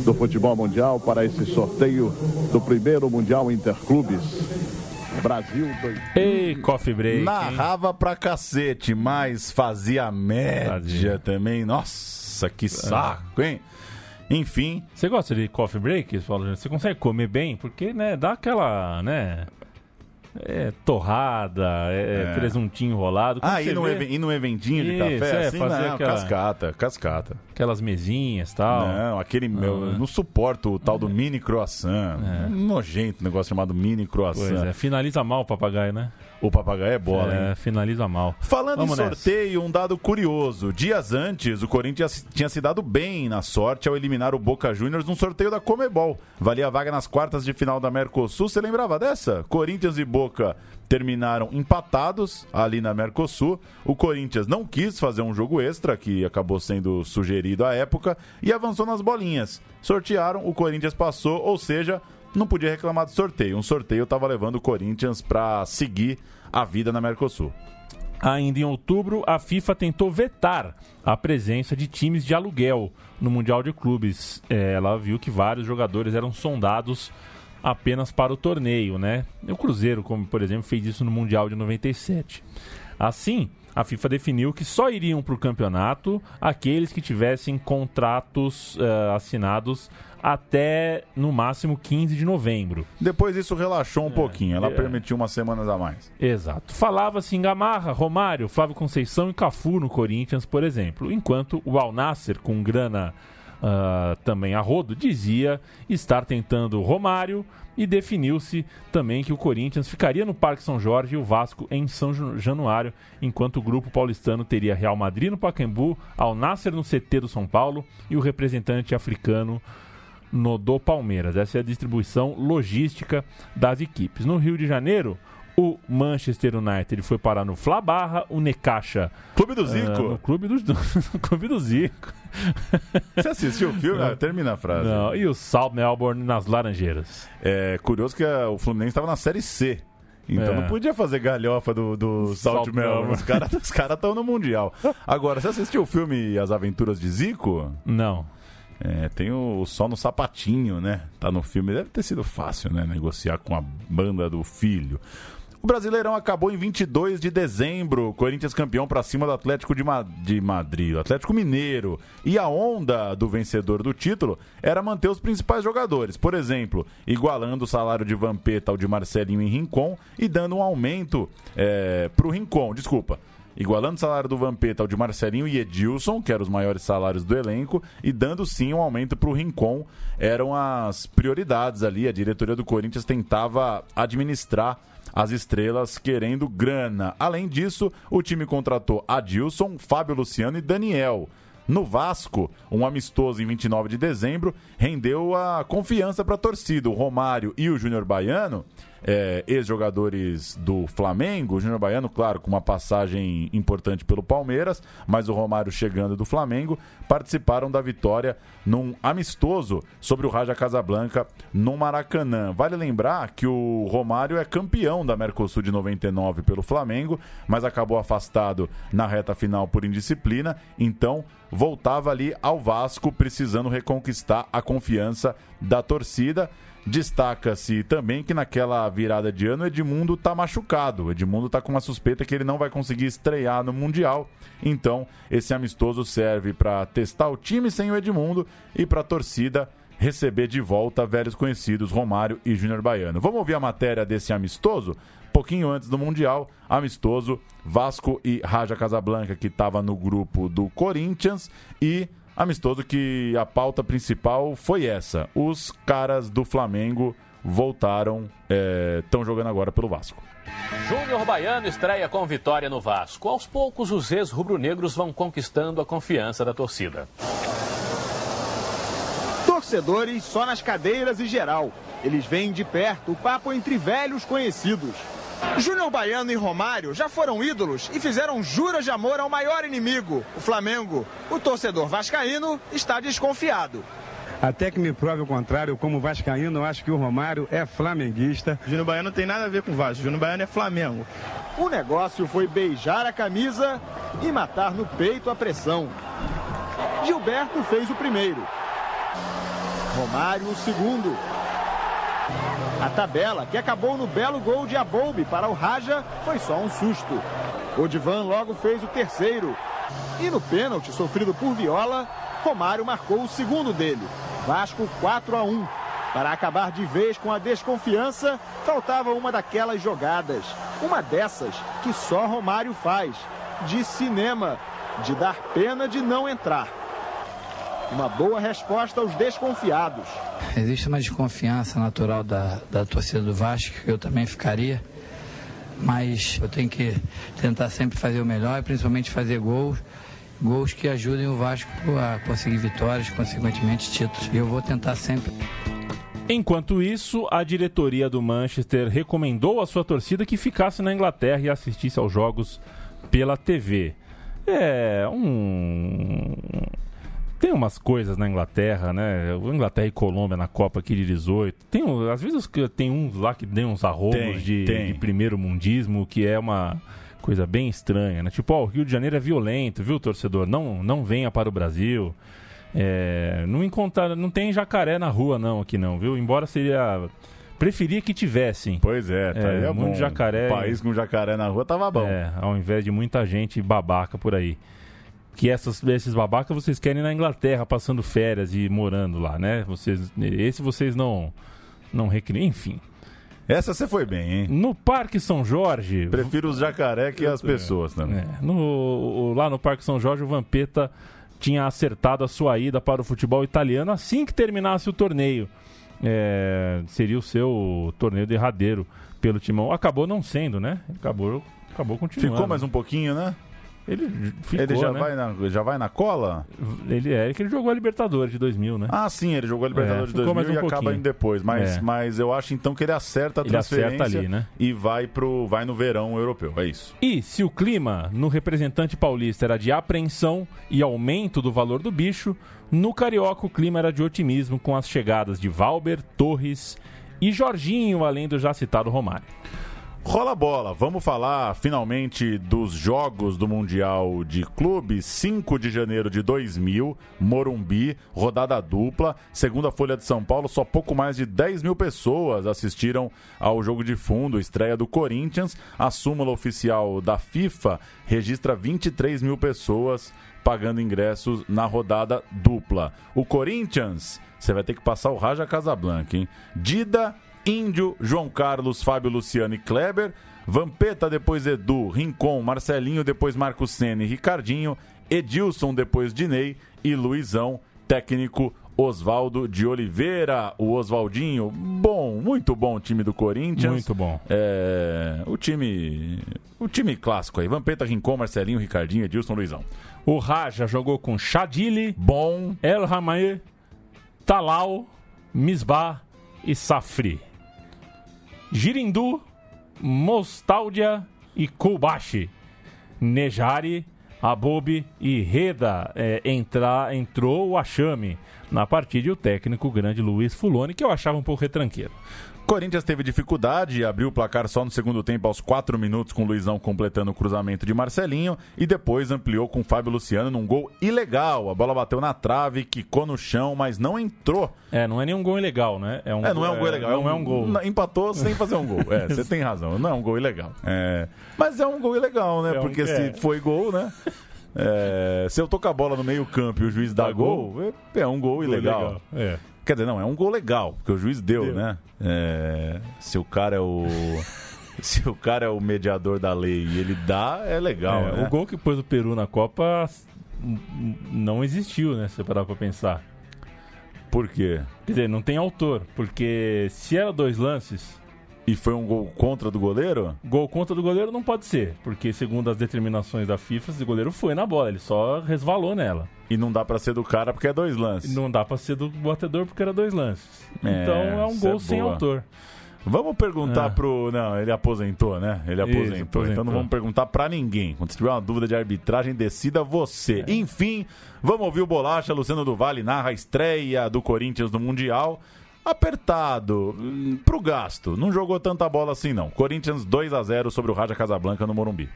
do futebol mundial para esse sorteio do primeiro Mundial Interclubes. Brasil 2. Ei, coffee break. Narrava pra cacete, mas fazia média também. Nossa, que saco, hein? Enfim. Você gosta de coffee break? Você consegue comer bem? Porque, né, dá aquela, né, torrada, presuntinho enrolado. E no eventinho de café, assim, fazer não, cascata. Aquelas mesinhas e tal. Não, não suporto o tal do mini croissant. Nojento negócio chamado mini croissant. Pois é, finaliza mal o papagaio, né? O papagaio é bola, hein? Finaliza mal. Falando em sorteio, um dado curioso. Dias antes, o Corinthians tinha se dado bem na sorte ao eliminar o Boca Juniors num sorteio da Conmebol. Valia a vaga nas quartas de final da Mercosul. Você lembrava dessa? Corinthians e Boca terminaram empatados ali na Mercosul. O Corinthians não quis fazer um jogo extra, que acabou sendo sugerido à época, e avançou nas bolinhas. Sortearam, o Corinthians passou, ou seja, não podia reclamar do sorteio. Um sorteio estava levando o Corinthians para seguir a vida na Mercosul. Ainda em outubro, a FIFA tentou vetar a presença de times de aluguel no Mundial de Clubes. Ela viu que vários jogadores eram sondados apenas para o torneio, né? O Cruzeiro, como por exemplo, fez isso no Mundial de 97. Assim, a FIFA definiu que só iriam para o campeonato aqueles que tivessem contratos assinados até, no máximo, 15 de novembro. Depois isso relaxou um pouquinho, ela permitiu umas semanas a mais. Exato. Falava-se em Gamarra, Romário, Flávio Conceição e Cafu no Corinthians, por exemplo, enquanto o Al Nassr, com grana também a rodo, dizia estar tentando Romário, e definiu-se também que o Corinthians ficaria no Parque São Jorge e o Vasco em São Januário, enquanto o grupo paulistano teria Real Madrid no Pacaembu, Al Nassr no CT do São Paulo e o representante africano no do Palmeiras. Essa é a distribuição logística das equipes. No Rio de Janeiro, o Manchester United foi parar no Fla Barra, o Necaxa... Clube do Zico. No Clube do Zico. Você assistiu o filme? Termina a frase. Não, e o South Melbourne nas Laranjeiras. É curioso que o Fluminense estava na Série C. Então não podia fazer galhofa do Salt Melon. Os caras estão no Mundial. Agora, você assistiu o filme As Aventuras de Zico? Não. Tem o Sol no Sapatinho, né? Tá no filme. Deve ter sido fácil, né? Negociar com a banda do filho. O Brasileirão acabou em 22 de dezembro. Corinthians campeão para cima do Atlético de Madrid, o Atlético Mineiro. E a onda do vencedor do título era manter os principais jogadores. Por exemplo, igualando o salário de Vampeta ao de Marcelinho e Rincon e dando um aumento pro Rincon, igualando o salário do Vampeta ao de Marcelinho e Edilson, que eram os maiores salários do elenco, e dando sim um aumento para o Rincon. Eram as prioridades ali. A diretoria do Corinthians tentava administrar as estrelas querendo grana. Além disso, o time contratou Adilson, Fábio Luciano e Daniel. No Vasco, um amistoso em 29 de dezembro, rendeu a confiança para a torcida. O Romário e o Júnior Baiano, ex-jogadores do Flamengo, o Júnior Baiano, claro, com uma passagem importante pelo Palmeiras, mas o Romário chegando do Flamengo, participaram da vitória num amistoso sobre o Raja Casablanca no Maracanã. Vale lembrar que o Romário é campeão da Mercosul de 99 pelo Flamengo, mas acabou afastado na reta final por indisciplina, então voltava ali ao Vasco, precisando reconquistar a confiança da torcida. Destaca-se também que naquela virada de ano o Edmundo está machucado. O Edmundo está com uma suspeita que ele não vai conseguir estrear no Mundial. Então, esse amistoso serve para testar o time sem o Edmundo e para a torcida receber de volta velhos conhecidos Romário e Júnior Baiano. Vamos ouvir a matéria desse amistoso? Pouquinho antes do Mundial, amistoso Vasco e Raja Casablanca, que estava no grupo do Corinthians, e amistoso que a pauta principal foi essa. Os caras do Flamengo voltaram, estão jogando agora pelo Vasco. Júnior Baiano estreia com vitória no Vasco. Aos poucos, os ex-rubro-negros vão conquistando a confiança da torcida. Torcedores só nas cadeiras e geral. Eles veem de perto o papo entre velhos conhecidos. Júnior Baiano e Romário já foram ídolos e fizeram juras de amor ao maior inimigo, o Flamengo. O torcedor vascaíno está desconfiado. Até que me prove o contrário, como vascaíno, eu acho que o Romário é flamenguista. Júnior Baiano não tem nada a ver com o Vasco, Júnior Baiano é Flamengo. O negócio foi beijar a camisa e matar no peito a pressão. Gilberto fez o primeiro. Romário o segundo. A tabela, que acabou no belo gol de Abolbi para o Raja, foi só um susto. Odivan logo fez o terceiro. E no pênalti sofrido por Viola, Romário marcou o segundo dele. Vasco 4-1. Para acabar de vez com a desconfiança, faltava uma daquelas jogadas. Uma dessas que só Romário faz. De cinema. De dar pena de não entrar. Uma boa resposta aos desconfiados. Existe uma desconfiança natural da torcida do Vasco, eu também ficaria, mas eu tenho que tentar sempre fazer o melhor e principalmente fazer gols que ajudem o Vasco a conseguir vitórias, consequentemente títulos. E eu vou tentar sempre. Enquanto isso, a diretoria do Manchester recomendou à sua torcida que ficasse na Inglaterra e assistisse aos jogos pela TV. Tem umas coisas na Inglaterra, né? Inglaterra e Colômbia na Copa aqui de 18. Às vezes tem uns lá que dão uns arrombos de primeiro mundismo, que é uma coisa bem estranha, né? Tipo, o Rio de Janeiro é violento, viu, torcedor? Não venha para o Brasil. Não tem jacaré na rua, não, aqui não, viu? Embora preferia que tivessem. Pois tá muito bom. Jacaré. Um país com jacaré na rua tava bom. Ao invés de muita gente babaca por aí. Que esses babacas vocês querem na Inglaterra, passando férias e morando lá, né? Vocês não recriam, enfim. Essa você foi bem, hein? No Parque São Jorge... Prefiro os jacaré que as pessoas também. Lá no Parque São Jorge, o Vampeta tinha acertado a sua ida para o futebol italiano assim que terminasse o torneio. Seria o seu torneio derradeiro pelo Timão. Acabou não sendo, né? Acabou continuando. Ficou mais um pouquinho, né? Ele ficou, ele já vai na cola? Ele jogou a Libertadores de 2000, né? Ah, sim, ele jogou a Libertadores de 2000 e acaba indo depois. Mas eu acho então que ele acerta a transferência ali, né? E vai no verão europeu, é isso. E se o clima no representante paulista era de apreensão e aumento do valor do bicho, no Carioca o clima era de otimismo com as chegadas de Valber, Torres e Jorginho, além do já citado Romário. Rola a bola, vamos falar finalmente dos jogos do Mundial de Clubes. 5 de janeiro de 2000, Morumbi, rodada dupla. Segundo a Folha de São Paulo, só pouco mais de 10 mil pessoas assistiram ao jogo de fundo, estreia do Corinthians. A súmula oficial da FIFA registra 23 mil pessoas pagando ingressos na rodada dupla. O Corinthians, você vai ter que passar o Raja Casablanca, hein? Dida, Índio, João Carlos, Fábio Luciano e Kleber, Vampeta, depois Edu, Rincon, Marcelinho, depois Marcos Senna e Ricardinho, Edilson, depois Dinei e Luizão, técnico Oswaldo de Oliveira, o Oswaldinho. Bom, muito bom o time do Corinthians. Muito bom. O time clássico aí, Vampeta, Rincon, Marcelinho, Ricardinho, Edilson, Luizão. O Raja jogou com Chadili, bom, El Ramae, Talal, Misbah e Safri. Girindu, Mostaldia e Kubashi. Nejari, Abobi e Reda. Entrou o Achame na partida e o técnico grande Luiz Fuloni, que eu achava um pouco retranqueiro. Corinthians teve dificuldade, abriu o placar só no segundo tempo aos 4 minutos com o Luizão completando o cruzamento de Marcelinho e depois ampliou com o Fábio Luciano num gol ilegal. A bola bateu na trave, quicou no chão, mas não entrou. Não é nenhum gol ilegal, né? Não é um gol ilegal. Não é um gol. Empatou sem fazer um gol. Você tem razão, não é um gol ilegal. Mas é um gol ilegal, né? Porque se foi gol, né? Se eu tô com a bola no meio campo e o juiz dá gol, é um gol ilegal. Quer dizer, não, é um gol legal, porque o juiz deu, né? Se o cara é o mediador da lei e ele dá, é legal, né? O gol que pôs o Peru na Copa não existiu, né? Se você parar pra pensar. Por quê? Quer dizer, não tem autor, porque se era 2 lances... E foi um gol contra do goleiro? Gol contra do goleiro não pode ser, porque segundo as determinações da FIFA, o goleiro foi na bola, ele só resvalou nela. E não dá pra ser do cara porque é 2 lances. Não dá pra ser do batedor porque era 2 lances. Então é um gol sem autor. Vamos perguntar pro... Não, ele aposentou, né? Ele aposentou. Então não vamos perguntar pra ninguém. Quando você tiver uma dúvida de arbitragem, decida você. Enfim, vamos ouvir o Bolacha. Luciano do Vale narra a estreia do Corinthians no Mundial. Apertado, pro gasto. Não jogou tanta bola assim, não. Corinthians 2-0 sobre o Raja Casablanca no Morumbi.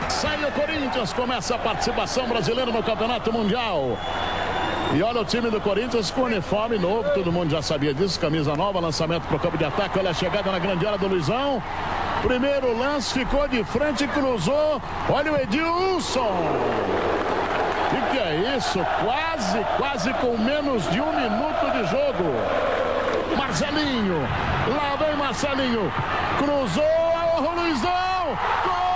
Sai o Corinthians, começa a participação brasileira no Campeonato Mundial. E olha o time do Corinthians com uniforme novo, todo mundo já sabia disso, camisa nova, lançamento pro campo de ataque, olha a chegada na grande área do Luizão. Primeiro lance, ficou de frente, cruzou, olha o Edilson. O que é isso? Quase com menos de 1 minuto de jogo. Marcelinho, lá vem Marcelinho, cruzou, o Luizão, gol!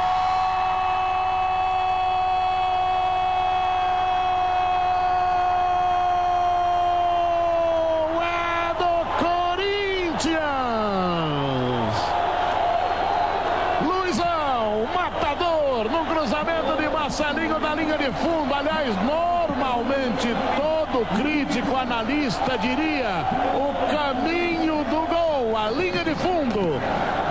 É do Corinthians! Luizão, matador, no cruzamento de Marcelinho da linha de fundo, aliás, normalmente todo crítico, analista diria o caminho do gol, a linha de fundo.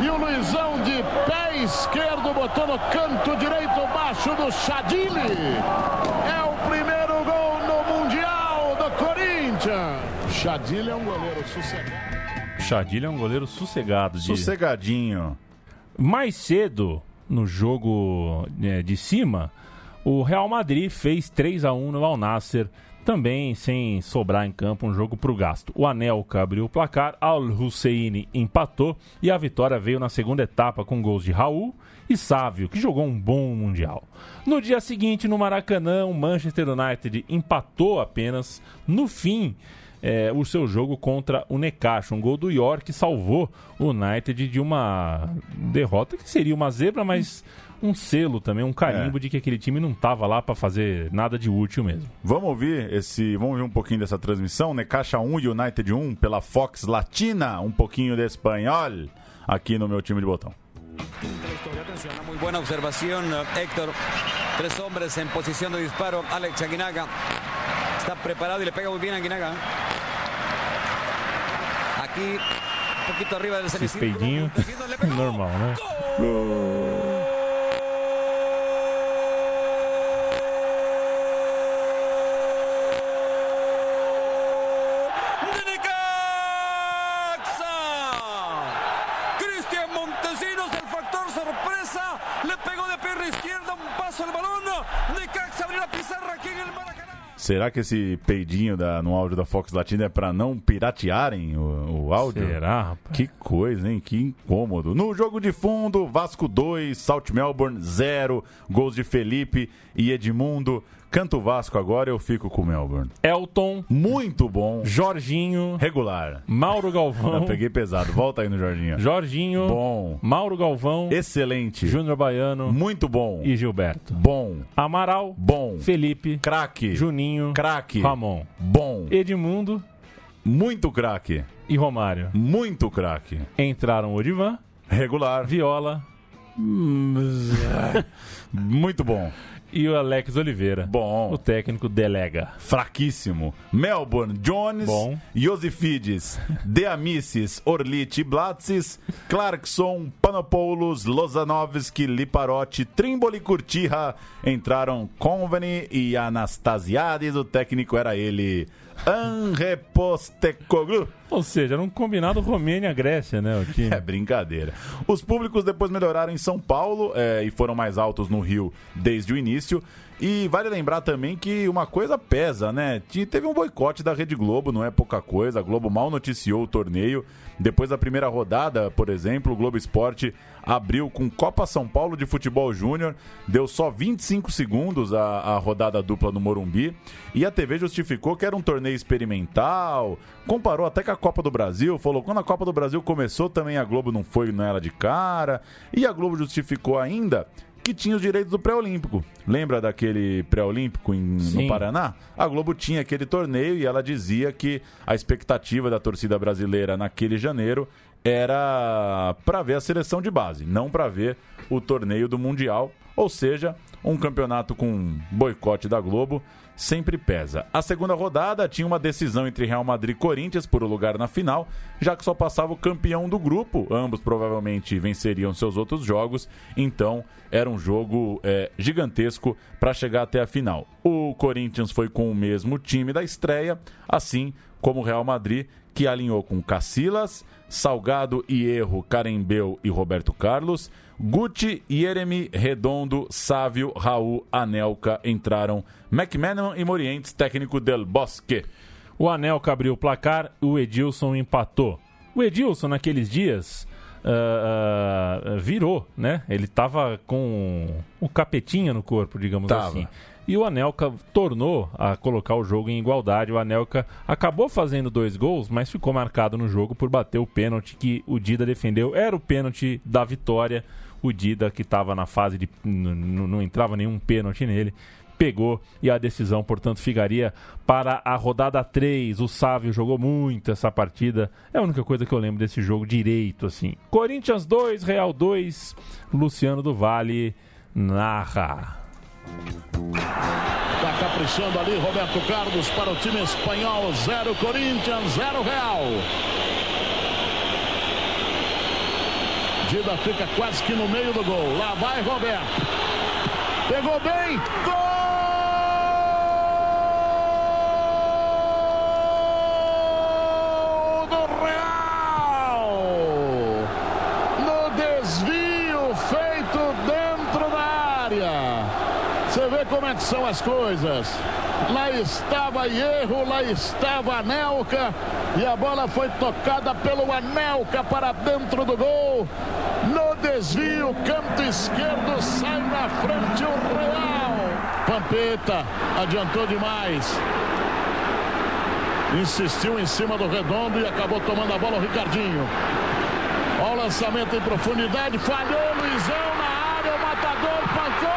E o Luizão de pé esquerdo botou no canto direito baixo do Chadili. É o primeiro gol no Mundial do Corinthians. Chadili é um goleiro sossegado. Chadili é um goleiro sossegado. Sossegadinho. Mais cedo, no jogo de cima, o Real Madrid fez 3-1 no Al Nassr, também sem sobrar em campo, um jogo pro gasto. O Anelka abriu o placar, Al-Husseini empatou e a vitória veio na segunda etapa com gols de Raul e Sávio, que jogou um bom Mundial. No dia seguinte, no Maracanã, o Manchester United empatou apenas no fim o seu jogo contra o Necaxa. Um gol do York salvou o United de uma derrota que seria uma zebra, mas um selo também, um carimbo de que aquele time não estava lá para fazer nada de útil mesmo. Vamos ouvir um pouquinho dessa transmissão, Necaxa 1 e United 1 pela Fox Latina, um pouquinho de espanhol aqui no meu time de botão. Muy buena observación, Héctor. 3 hombres en posición de disparo. Alex Aguinaga está preparado y le pega muy bien a Aguinaga. Aquí, un poquito arriba del semicírculo. Esse peidinho, normal, né? Necaxa abriu a pizarra aqui no Maracanã. Será que esse peidinho no áudio da Fox Latina é pra não piratearem o áudio? Será, rapaz? Que coisa, hein? Que incômodo. No jogo de fundo, Vasco 2, Salt Melbourne 0, gols de Felipe e Edmundo. Canto Vasco agora, eu fico com o Melbourne. Elton. Muito bom. Jorginho. Regular. Mauro Galvão. Não, peguei pesado. Volta aí no Jorginho. Jorginho. Bom. Mauro Galvão. Excelente. Júnior Baiano. Muito bom. E Gilberto. Bom. Amaral. Bom. Felipe. Craque. Juninho. Craque. Ramon. Bom. Edmundo. Muito craque. E Romário. Muito craque. Entraram o Odivan. Regular. Viola. Muito bom. E o Alex Oliveira. Bom. O técnico delega. Fraquíssimo. Melbourne, Jones, bom. Iosifides, Deamicis, Orlit, Blatsis, Clarkson, Panopoulos, Lozanovski, Liparotti, Trimboli, Curtirra. Entraram Conveni e Anastasiades. O técnico era ele, Ange Postecoglou. Ou seja, era um combinado Romênia-Grécia, né? O time. É brincadeira. Os públicos depois melhoraram em São Paulo e foram mais altos no Rio desde o início. E vale lembrar também que uma coisa pesa, né? Teve um boicote da Rede Globo, não é pouca coisa. A Globo mal noticiou o torneio. Depois da primeira rodada, por exemplo, o Globo Esporte abriu com Copa São Paulo de Futebol Júnior. Deu só 25 segundos a rodada dupla no Morumbi. E a TV justificou que era um torneio experimental. Comparou até com a Copa do Brasil. Falou que quando a Copa do Brasil começou também a Globo não foi nela de cara. E a Globo justificou ainda que tinha os direitos do pré-olímpico. Lembra daquele pré-olímpico no Paraná? A Globo tinha aquele torneio e ela dizia que a expectativa da torcida brasileira naquele janeiro era para ver a seleção de base, não para ver o torneio do Mundial. Ou seja, um campeonato com boicote da Globo sempre pesa. A segunda rodada tinha uma decisão entre Real Madrid e Corinthians por um lugar na final, já que só passava o campeão do grupo. Ambos provavelmente venceriam seus outros jogos, então era um jogo gigantesco para chegar até a final. O Corinthians foi com o mesmo time da estreia, assim como o Real Madrid, que alinhou com Casillas, Salgado, Hierro, Carembeu e Roberto Carlos. Guti, Yeremi, Redondo, Sávio, Raul, Anelka entraram. McManaman e Morientes, técnico del Bosque. O Anelka abriu o placar, o Edilson empatou. O Edilson, naqueles dias, virou, né? Ele tava com o capetinha no corpo, digamos assim. E o Anelka tornou a colocar o jogo em igualdade. O Anelka acabou fazendo 2 gols, mas ficou marcado no jogo por bater o pênalti que o Dida defendeu. Era o pênalti da vitória. O Dida, que estava na fase de... não entrava nenhum pênalti nele, pegou e a decisão, portanto, ficaria para a rodada 3. O Sávio jogou muito essa partida. É a única coisa que eu lembro desse jogo direito, assim. Corinthians 2, Real 2. Luciano do Vale narra. Tá caprichando ali Roberto Carlos para o time espanhol. 0 Corinthians, 0 Real. Dida fica quase que no meio do gol. Lá vai Roberto. Pegou bem. Gol do Real. No desvio feito dentro da área. Você vê como é que são as coisas. Lá estava Hierro, lá estava Anelka. E a bola foi tocada pelo Anelka para dentro do gol. No desvio, canto esquerdo, sai na frente o Real. Pampeta adiantou demais. Insistiu em cima do Redondo e acabou tomando a bola o Ricardinho. Olha o lançamento em profundidade, falhou Luizão na área, o matador pancou.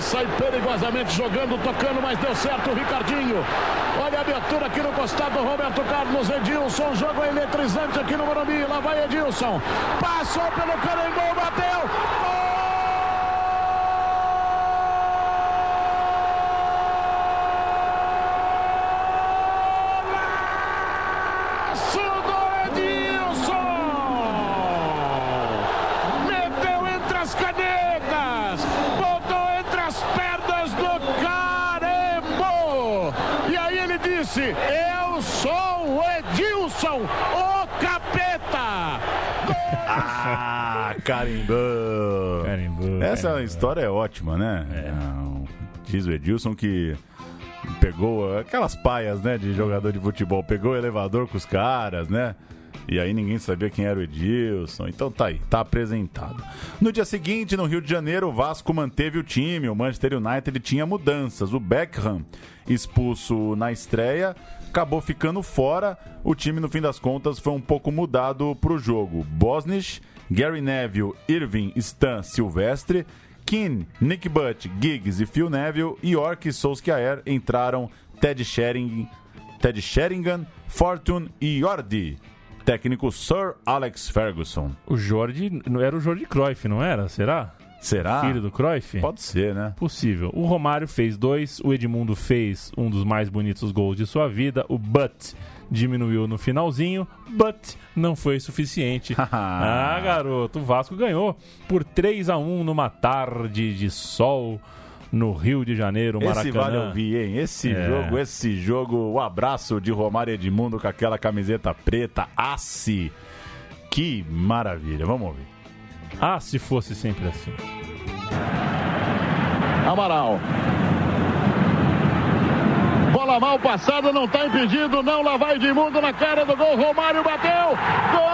Sai perigosamente jogando, tocando, mas deu certo o Ricardinho. Olha a abertura aqui no costado do Roberto Carlos. Edilson, jogo eletrizante aqui no Morumbi. Lá vai Edilson. Passou pelo Carembou, bateu. Gol! disse: eu sou o Edilson, o capeta! Carimbou! Essa história é ótima, né? Diz o Edilson que pegou aquelas paias, né, de jogador de futebol, pegou o elevador com os caras, né? E aí ninguém sabia quem era o Edilson. Então tá aí, tá apresentado. No dia seguinte, no Rio de Janeiro, o Vasco manteve o time. O Manchester United tinha mudanças. O Beckham, expulso na estreia, acabou ficando fora. O time, no fim das contas, foi um pouco mudado pro jogo. Bosnich, Gary Neville, Irving, Stan, Silvestre, Keane, Nick Butt, Giggs e Phil Neville, York e Solskjaer entraram Ted Sheringham, Fortune e Jordi. Técnico Sir Alex Ferguson. O Jordi, era o Jordi Cruyff, não era? Será? Filho do Cruyff? Pode ser, né? Possível. O Romário fez 2, o Edmundo fez um dos mais bonitos gols de sua vida, o Butt diminuiu no finalzinho, but não foi suficiente. Garoto, o Vasco ganhou por 3-1 numa tarde de sol no Rio de Janeiro, Maracanã. Esse vale ouvir, hein? Esse jogo, o abraço de Romário e Edmundo com aquela camiseta preta, que maravilha, vamos ouvir. Se fosse sempre assim. Amaral. Bola mal passada, não está impedido, não, lá vai Edmundo na cara do gol, Romário bateu, gol!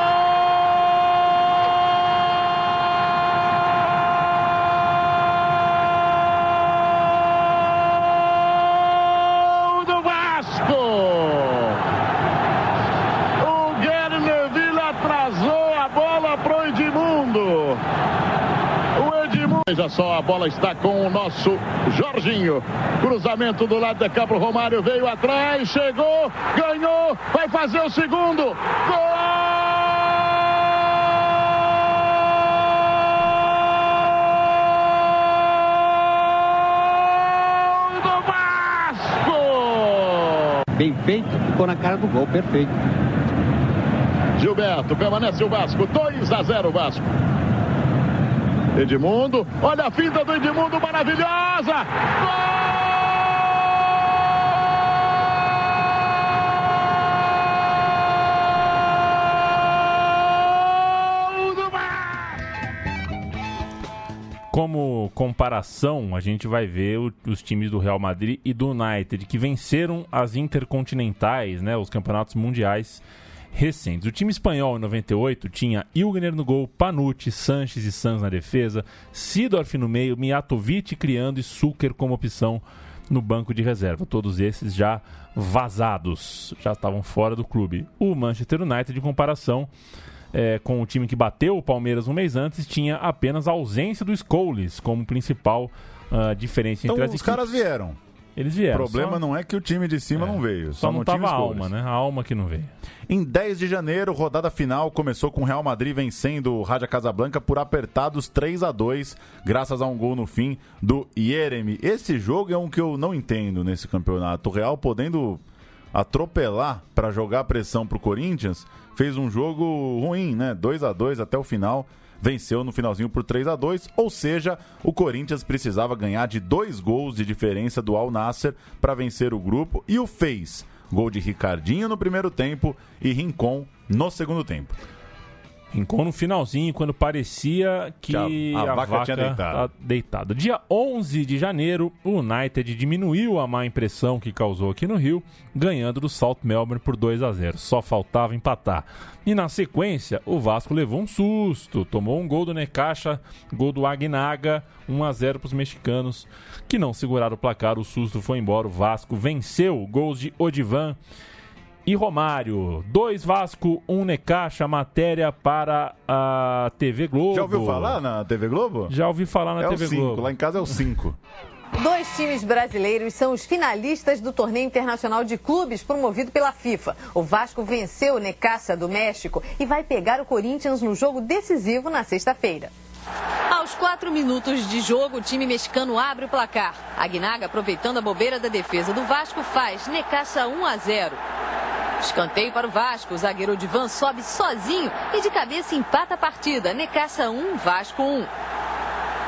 Veja só, a bola está com o nosso Jorginho. Cruzamento do lado da cá pro Romário, veio atrás, chegou, ganhou, vai fazer o segundo. Gol do Vasco! Bem feito, ficou na cara do gol, perfeito. Gilberto, permanece o Vasco, 2-0 o Vasco. Edmundo, olha a finta do Edmundo, maravilhosa! Gol do Vasco! Como comparação, a gente vai ver os times do Real Madrid e do United, que venceram as intercontinentais, né, os campeonatos mundiais recentes. O time espanhol em 98 tinha Ilgner no gol, Panucci, Sanches e Sanz na defesa, Seedorf no meio, Mijatovic criando e Suker como opção no banco de reserva. Todos esses já vazados, já estavam fora do clube. O Manchester United, em comparação com o time que bateu o Palmeiras um mês antes, tinha apenas a ausência do Scholes como principal diferença entre as equipes. Os caras vieram. Eles vieram. O problema não é que o time de cima não veio. Só não tava a alma, né? A alma que não veio. Em 10 de janeiro, rodada final começou com o Real Madrid vencendo o Raja Casablanca por apertados 3-2, graças a um gol no fim do Yeremi. Esse jogo é um que eu não entendo nesse campeonato. O Real podendo atropelar para jogar pressão pro Corinthians, fez um jogo ruim, né? 2-2 até o final. Venceu no finalzinho por 3-2, ou seja, o Corinthians precisava ganhar de 2 gols de diferença do Al Nassr para vencer o grupo, e o fez. Gol de Ricardinho no primeiro tempo e Rincon no segundo tempo. Rincon no finalzinho, quando parecia que a vaca tinha deitado. Dia 11 de janeiro, o United diminuiu a má impressão que causou aqui no Rio, ganhando do South Melbourne por 2-0. Só faltava empatar. E na sequência, o Vasco levou um susto. Tomou um gol do Necaxa, gol do Aguinaga, 1-0 para os mexicanos, que não seguraram o placar. O susto foi embora. O Vasco venceu. Gols de Odivan e Romário. 2 Vasco, 1 Necaxa. Matéria para a TV Globo. Já ouviu falar na TV Globo? Já ouvi falar na TV Globo. Lá em casa é o 5. 2 times brasileiros são os finalistas do Torneio Internacional de Clubes promovido pela FIFA. O Vasco venceu o Necaxa do México e vai pegar o Corinthians no jogo decisivo na sexta-feira. Aos 4 minutos de jogo, o time mexicano abre o placar. Aguinaga, aproveitando a bobeira da defesa do Vasco, faz Necaxa 1-0. Escanteio para o Vasco, o zagueiro Odivan sobe sozinho e de cabeça empata a partida. Necaxa 1, Vasco 1.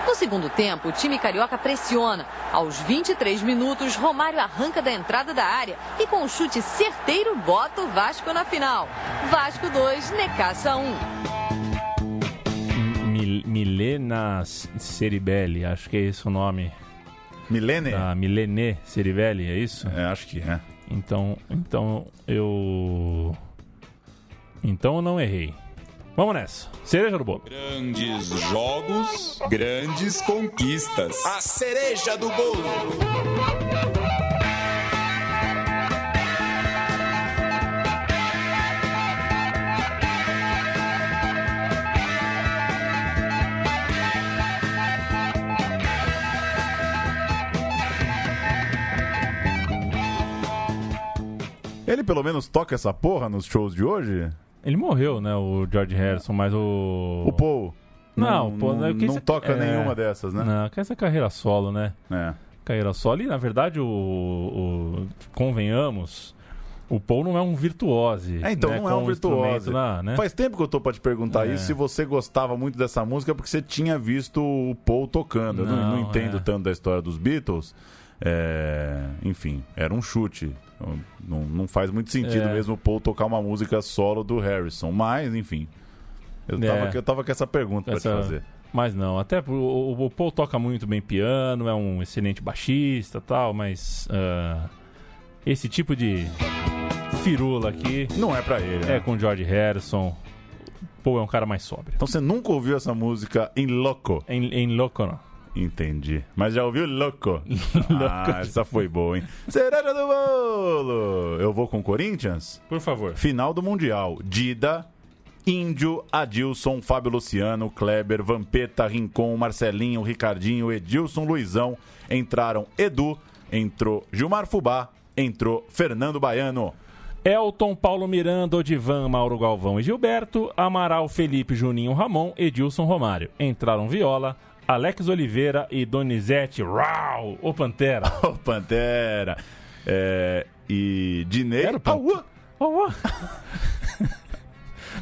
No segundo tempo, o time carioca pressiona. Aos 23 minutos, Romário arranca da entrada da área e com um chute certeiro bota o Vasco na final. Vasco 2, Necaxa 1. Milena Ceribelli, acho que é esse o nome. Milene? Milene Ceribelli, é isso? Acho que é. Então eu não errei. Vamos nessa. Cereja do bolo. Grandes jogos, grandes conquistas. A cereja do bolo. Ele pelo menos toca essa porra nos shows de hoje? Ele morreu, né, o George Harrison, mas o Paul... Não toca nenhuma dessas, né? Não, que essa carreira solo, né? Carreira solo. E, na verdade, convenhamos, o Paul não é um virtuose. Então, né, não é um virtuose. Né? Faz tempo que eu tô pra te perguntar isso, se você gostava muito dessa música, porque você tinha visto o Paul tocando. Eu não entendo tanto da história dos Beatles. Enfim, era um chute. Não faz muito sentido mesmo o Paul tocar uma música solo do Harrison. Mas, enfim, eu tava com essa pergunta pra te fazer. Mas não, até o Paul toca muito bem piano, é um excelente baixista e tal, mas esse tipo de firula aqui não é pra ele, né? É com George Harrison. Paul é um cara mais sóbrio. Então você nunca ouviu essa música em Loco? Em Loco não. Entendi. Mas já ouviu Loco? Essa foi boa, hein? Cereja do bolo! Eu vou com o Corinthians? Por favor. Final do Mundial. Dida, Índio, Adilson, Fábio Luciano, Kleber, Vampeta, Rincon, Marcelinho, Ricardinho, Edilson, Luizão. Entraram Edu, entrou Gilmar Fubá, entrou Fernando Baiano. Elton, Paulo Miranda, Odivan, Mauro Galvão e Gilberto. Amaral, Felipe, Juninho, Ramon, Edilson, Romário. Entraram Viola, Alex Oliveira e Donizete. Rau! O Pantera. O Pantera. E Dinei. Era o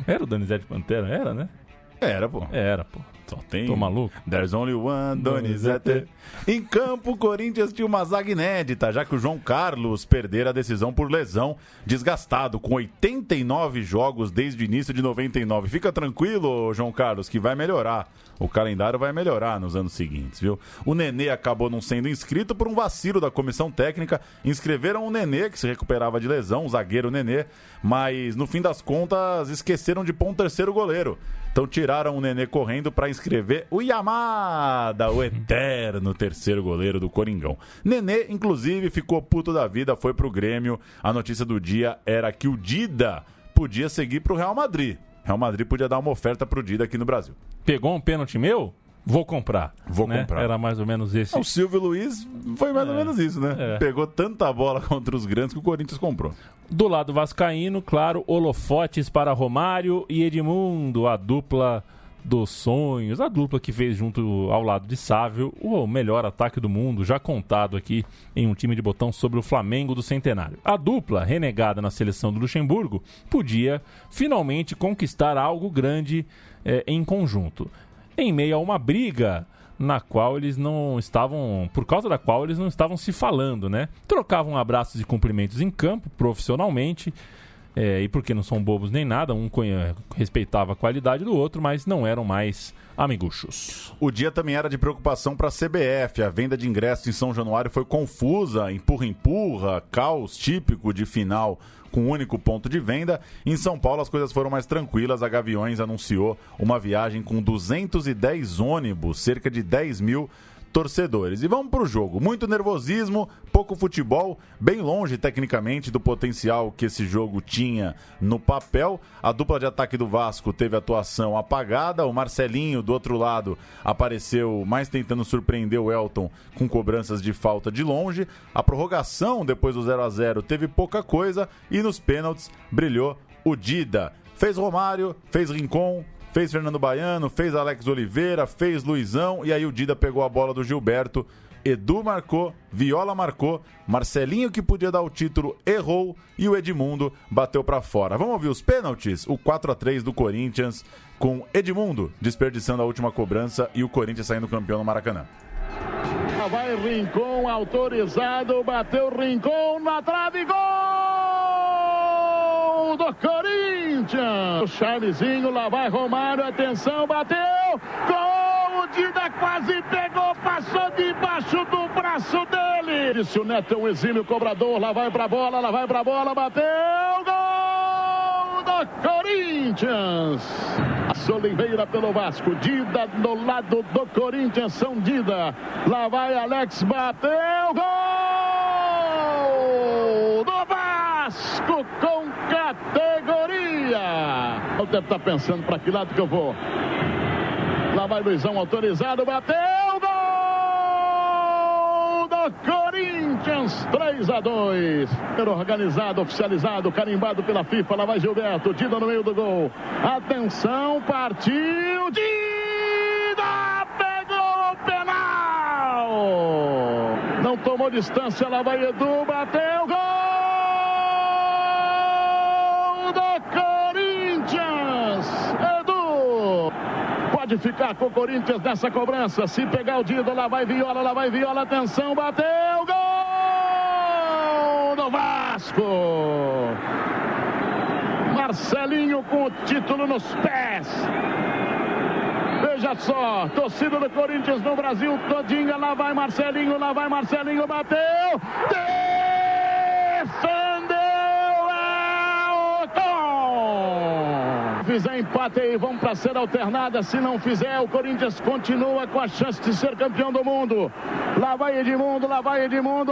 Era o Donizete Pantera? Era, né? Era, pô. Só tem... Tô maluco? There's only one Donizete. Em campo, o Corinthians tinha uma zaga inédita, já que o João Carlos perdera a decisão por lesão, desgastado, com 89 jogos desde o início de 99. Fica tranquilo, João Carlos, que vai melhorar. O calendário vai melhorar nos anos seguintes, viu? O Nenê acabou não sendo inscrito por um vacilo da comissão técnica. Inscreveram o Nenê, que se recuperava de lesão, o zagueiro Nenê, mas no fim das contas esqueceram de pôr um terceiro goleiro. Então tiraram o Nenê correndo para inscrever o Yamada, o eterno terceiro goleiro do Coringão. Nenê, inclusive, ficou puto da vida, foi pro Grêmio. A notícia do dia era que o Dida podia seguir pro Real Madrid. Real Madrid podia dar uma oferta pro Dida aqui no Brasil. Pegou um pênalti meu? Vou comprar. Vou comprar. Era mais ou menos esse. O Silvio Luiz foi mais ou menos isso, né? Pegou tanta bola contra os grandes que o Corinthians comprou. Do lado vascaíno, claro, holofotes para Romário e Edmundo, a dupla dos sonhos, a dupla que fez junto ao lado de Sávio o melhor ataque do mundo, já contado aqui em um time de botão sobre o Flamengo do Centenário. A dupla, renegada na seleção do Luxemburgo, podia finalmente conquistar algo grande em conjunto, em meio a uma briga na qual eles não estavam, por causa da qual eles não estavam se falando, né? Trocavam abraços e cumprimentos em campo, profissionalmente, e porque não são bobos nem nada, um respeitava a qualidade do outro, mas não eram mais amiguchos. O dia também era de preocupação para a CBF. A venda de ingressos em São Januário foi confusa, empurra-empurra, caos típico de final com um único ponto de venda. Em São Paulo as coisas foram mais tranquilas. A Gaviões anunciou uma viagem com 210 ônibus, cerca de 10 mil torcedores. E vamos pro jogo. Muito nervosismo, pouco futebol, bem longe tecnicamente do potencial que esse jogo tinha no papel. A dupla de ataque do Vasco teve atuação apagada. O Marcelinho, do outro lado, apareceu mais tentando surpreender o Elton com cobranças de falta de longe. A prorrogação, depois do 0-0, teve pouca coisa. E nos pênaltis, brilhou o Dida. Fez Romário, fez Rincon, fez Fernando Baiano, fez Alex Oliveira, fez Luizão, e aí o Dida pegou a bola do Gilberto. Edu marcou, Viola marcou, Marcelinho, que podia dar o título, errou, e o Edmundo bateu pra fora. Vamos ouvir os pênaltis? O 4-3 do Corinthians, com Edmundo desperdiçando a última cobrança e o Corinthians saindo campeão no Maracanã. Vai Rincon, autorizado, bateu Rincon na trave, gol do Corinthians! O Charlezinho, lá vai Romário, atenção, bateu, gol! O Dida quase pegou, passou debaixo do braço dele. Disse o Neto, um exímio cobrador, lá vai pra bola, bateu, gol do Corinthians! Oliveira pelo Vasco, Dida do lado do Corinthians, São Dida, lá vai Alex, bateu, gol do Vasco com categoria. Eu devo estar pensando para que lado que eu vou. Lá vai Luizão, autorizado, bateu, gol do Corinthians, 3-2. Organizado, oficializado, carimbado pela FIFA. Lá vai Gilberto, Dida no meio do gol. Atenção, partiu, Dida pegou o penal. Não tomou distância, lá vai Edu, bateu, gol do Corinthians. Edu pode ficar com o Corinthians nessa cobrança. Se pegar o Dida, lá vai Viola, atenção, bateu, gol do Vasco. Marcelinho com o título nos pés. Veja só, torcida do Corinthians no Brasil todinha, lá vai Marcelinho, bateu, defendeu, é o gol. Fizer empate aí, vamos para ser alternada. Se não fizer, o Corinthians continua com a chance de ser campeão do mundo. Lá vai Edmundo,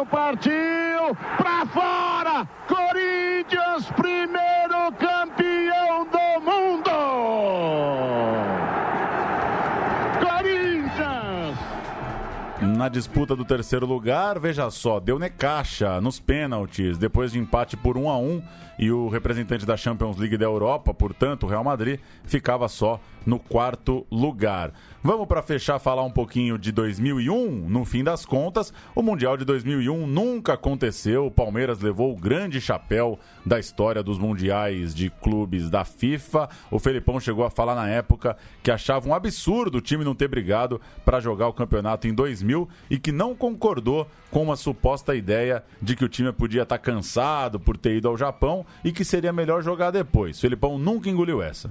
partiu pra fora. Corinthians, primeiro campeão do mundo. Corinthians. Na disputa do terceiro lugar, veja só, deu Necaxa nos pênaltis, depois de empate por 1-1, e o representante da Champions League da Europa, portanto, o Real Madrid, ficava só no quarto lugar. Vamos, para fechar, falar um pouquinho de 2001. No fim das contas, o Mundial de 2001 nunca aconteceu. O Palmeiras levou o grande chapéu da história dos mundiais de clubes da FIFA. O Felipão chegou a falar na época que achava um absurdo o time não ter brigado para jogar o campeonato em 2000 e que não concordou com uma suposta ideia de que o time podia estar cansado por ter ido ao Japão e que seria melhor jogar depois. O Felipão nunca engoliu essa.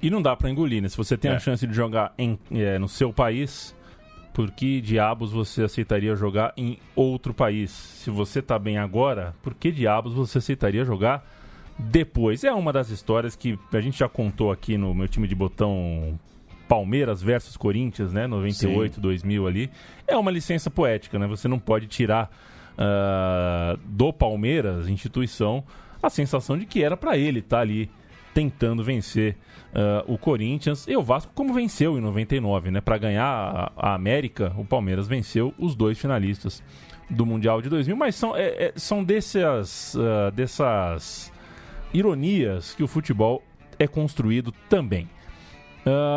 E não dá pra engolir, né? Se você tem a chance de jogar no seu país, por que diabos você aceitaria jogar em outro país? Se você tá bem agora, por que diabos você aceitaria jogar depois? É uma das histórias que a gente já contou aqui no meu time de botão, Palmeiras versus Corinthians, né? 98, Sim. 2000 ali. É uma licença poética, né? Você não pode tirar do Palmeiras, instituição, a sensação de que era pra ele estar ali tentando vencer o Corinthians e o Vasco, como venceu em 99, né? Para ganhar a América, o Palmeiras venceu os dois finalistas do Mundial de 2000, mas são dessas ironias que o futebol é construído também.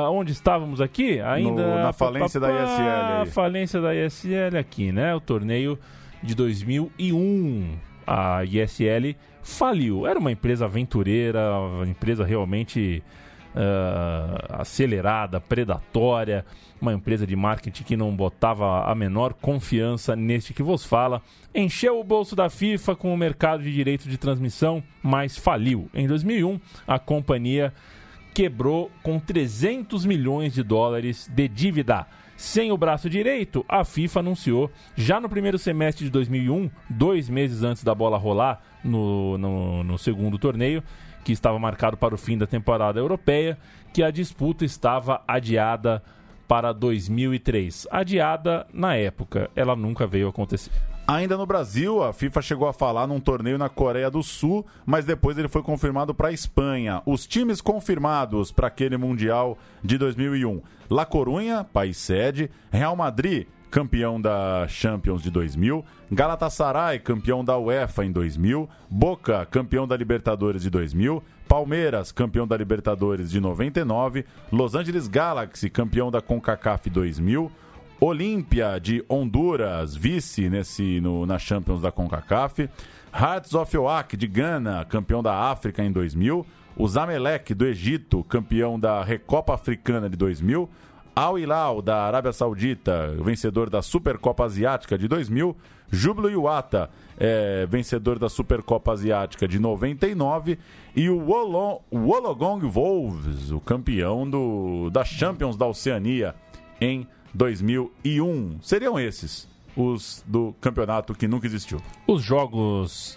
Onde estávamos aqui? Ainda na falência da ISL aí. A falência da ISL aqui, né? O torneio de 2001. A ISL faliu. Era uma empresa aventureira, uma empresa realmente acelerada, predatória, uma empresa de marketing que não botava a menor confiança neste que vos fala. Encheu o bolso da FIFA com o mercado de direitos de transmissão, mas faliu. Em 2001, a companhia quebrou com 300 milhões de dólares de dívida. Sem o braço direito, a FIFA anunciou, já no primeiro semestre de 2001, 2 meses antes da bola rolar no segundo torneio, que estava marcado para o fim da temporada europeia, que a disputa estava adiada para 2003. Adiada na época, ela nunca veio a acontecer. Ainda no Brasil, a FIFA chegou a falar num torneio na Coreia do Sul, mas depois ele foi confirmado para a Espanha. Os times confirmados para aquele Mundial de 2001: La Coruña, país sede; Real Madrid, campeão da Champions de 2000, Galatasaray, campeão da UEFA em 2000, Boca, campeão da Libertadores de 2000, Palmeiras, campeão da Libertadores de 99, Los Angeles Galaxy, campeão da CONCACAF 2000, Olímpia de Honduras, vice na Champions da CONCACAF, Hearts of Oak de Gana, campeão da África em 2000, o Zamalek do Egito, campeão da Recopa Africana de 2000, Al Hilal da Arábia Saudita, vencedor da Supercopa Asiática de 2000, Júbilo Iwata, vencedor da Supercopa Asiática de 99, e o Wollongong Wolves, o campeão da Champions da Oceania em 2001. Seriam esses os do campeonato que nunca existiu. Os jogos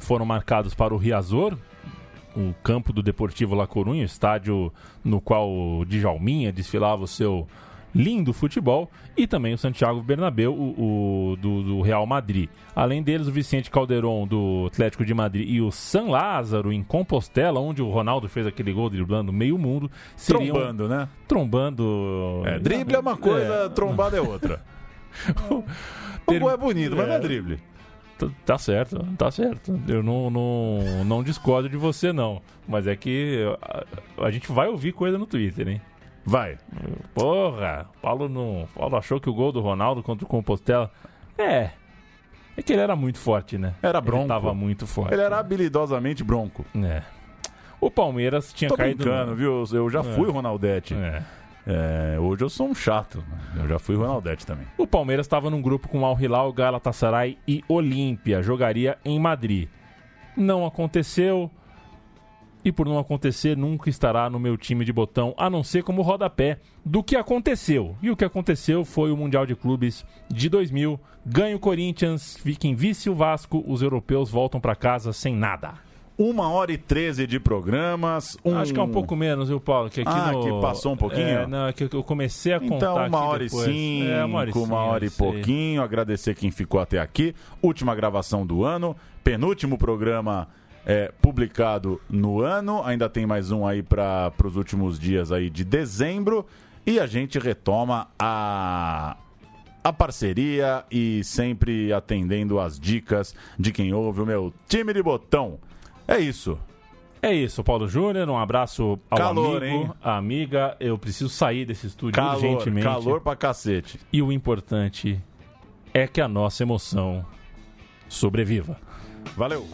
foram marcados para o Riazor, o campo do Deportivo La Coruña, estádio no qual o Djalminha desfilava o seu lindo futebol, e também o Santiago Bernabéu, do Real Madrid. Além deles, o Vicente Calderón, do Atlético de Madrid, e o San Lázaro, em Compostela, onde o Ronaldo fez aquele gol driblando meio mundo. Trombando, né? Trombando. Drible é uma coisa, trombada é outra. O gol é bonito, mas não é drible. Tá certo. Eu não discordo de você, não. Mas é que a gente vai ouvir coisa no Twitter, hein? Vai. Porra, Paulo achou que o gol do Ronaldo contra o Compostela... É que ele era muito forte, né? Era bronco. Ele tava muito forte. Ele era habilidosamente bronco. O Palmeiras tinha caído... Tô brincando, viu? Eu já fui Ronaldete. Hoje eu sou um chato. Eu já fui Ronaldete também. O Palmeiras estava num grupo com Al Hilal, Galatasaray e Olímpia. Jogaria em Madrid. Não aconteceu. E por não acontecer, nunca estará no meu time de botão, a não ser como rodapé do que aconteceu. E o que aconteceu foi o Mundial de Clubes de 2000. Ganha o Corinthians, fica em vice o Vasco. Os europeus voltam para casa sem nada. 1h13 de programas. Acho que é um pouco menos, viu, Paulo? Que aqui que passou um pouquinho? Não, é que eu comecei a contar então, aqui 1h05, 1h e pouquinho. Agradecer quem ficou até aqui. Última gravação do ano. Penúltimo programa publicado no ano. Ainda tem mais um aí para os últimos dias aí de dezembro. E a gente retoma a parceria e sempre atendendo as dicas de quem ouve o meu time de botão. É isso. É isso, Paulo Júnior. Um abraço ao calor, amigo, hein? à amiga. Eu preciso sair desse estúdio urgentemente. Calor pra cacete. E o importante é que a nossa emoção sobreviva. Valeu.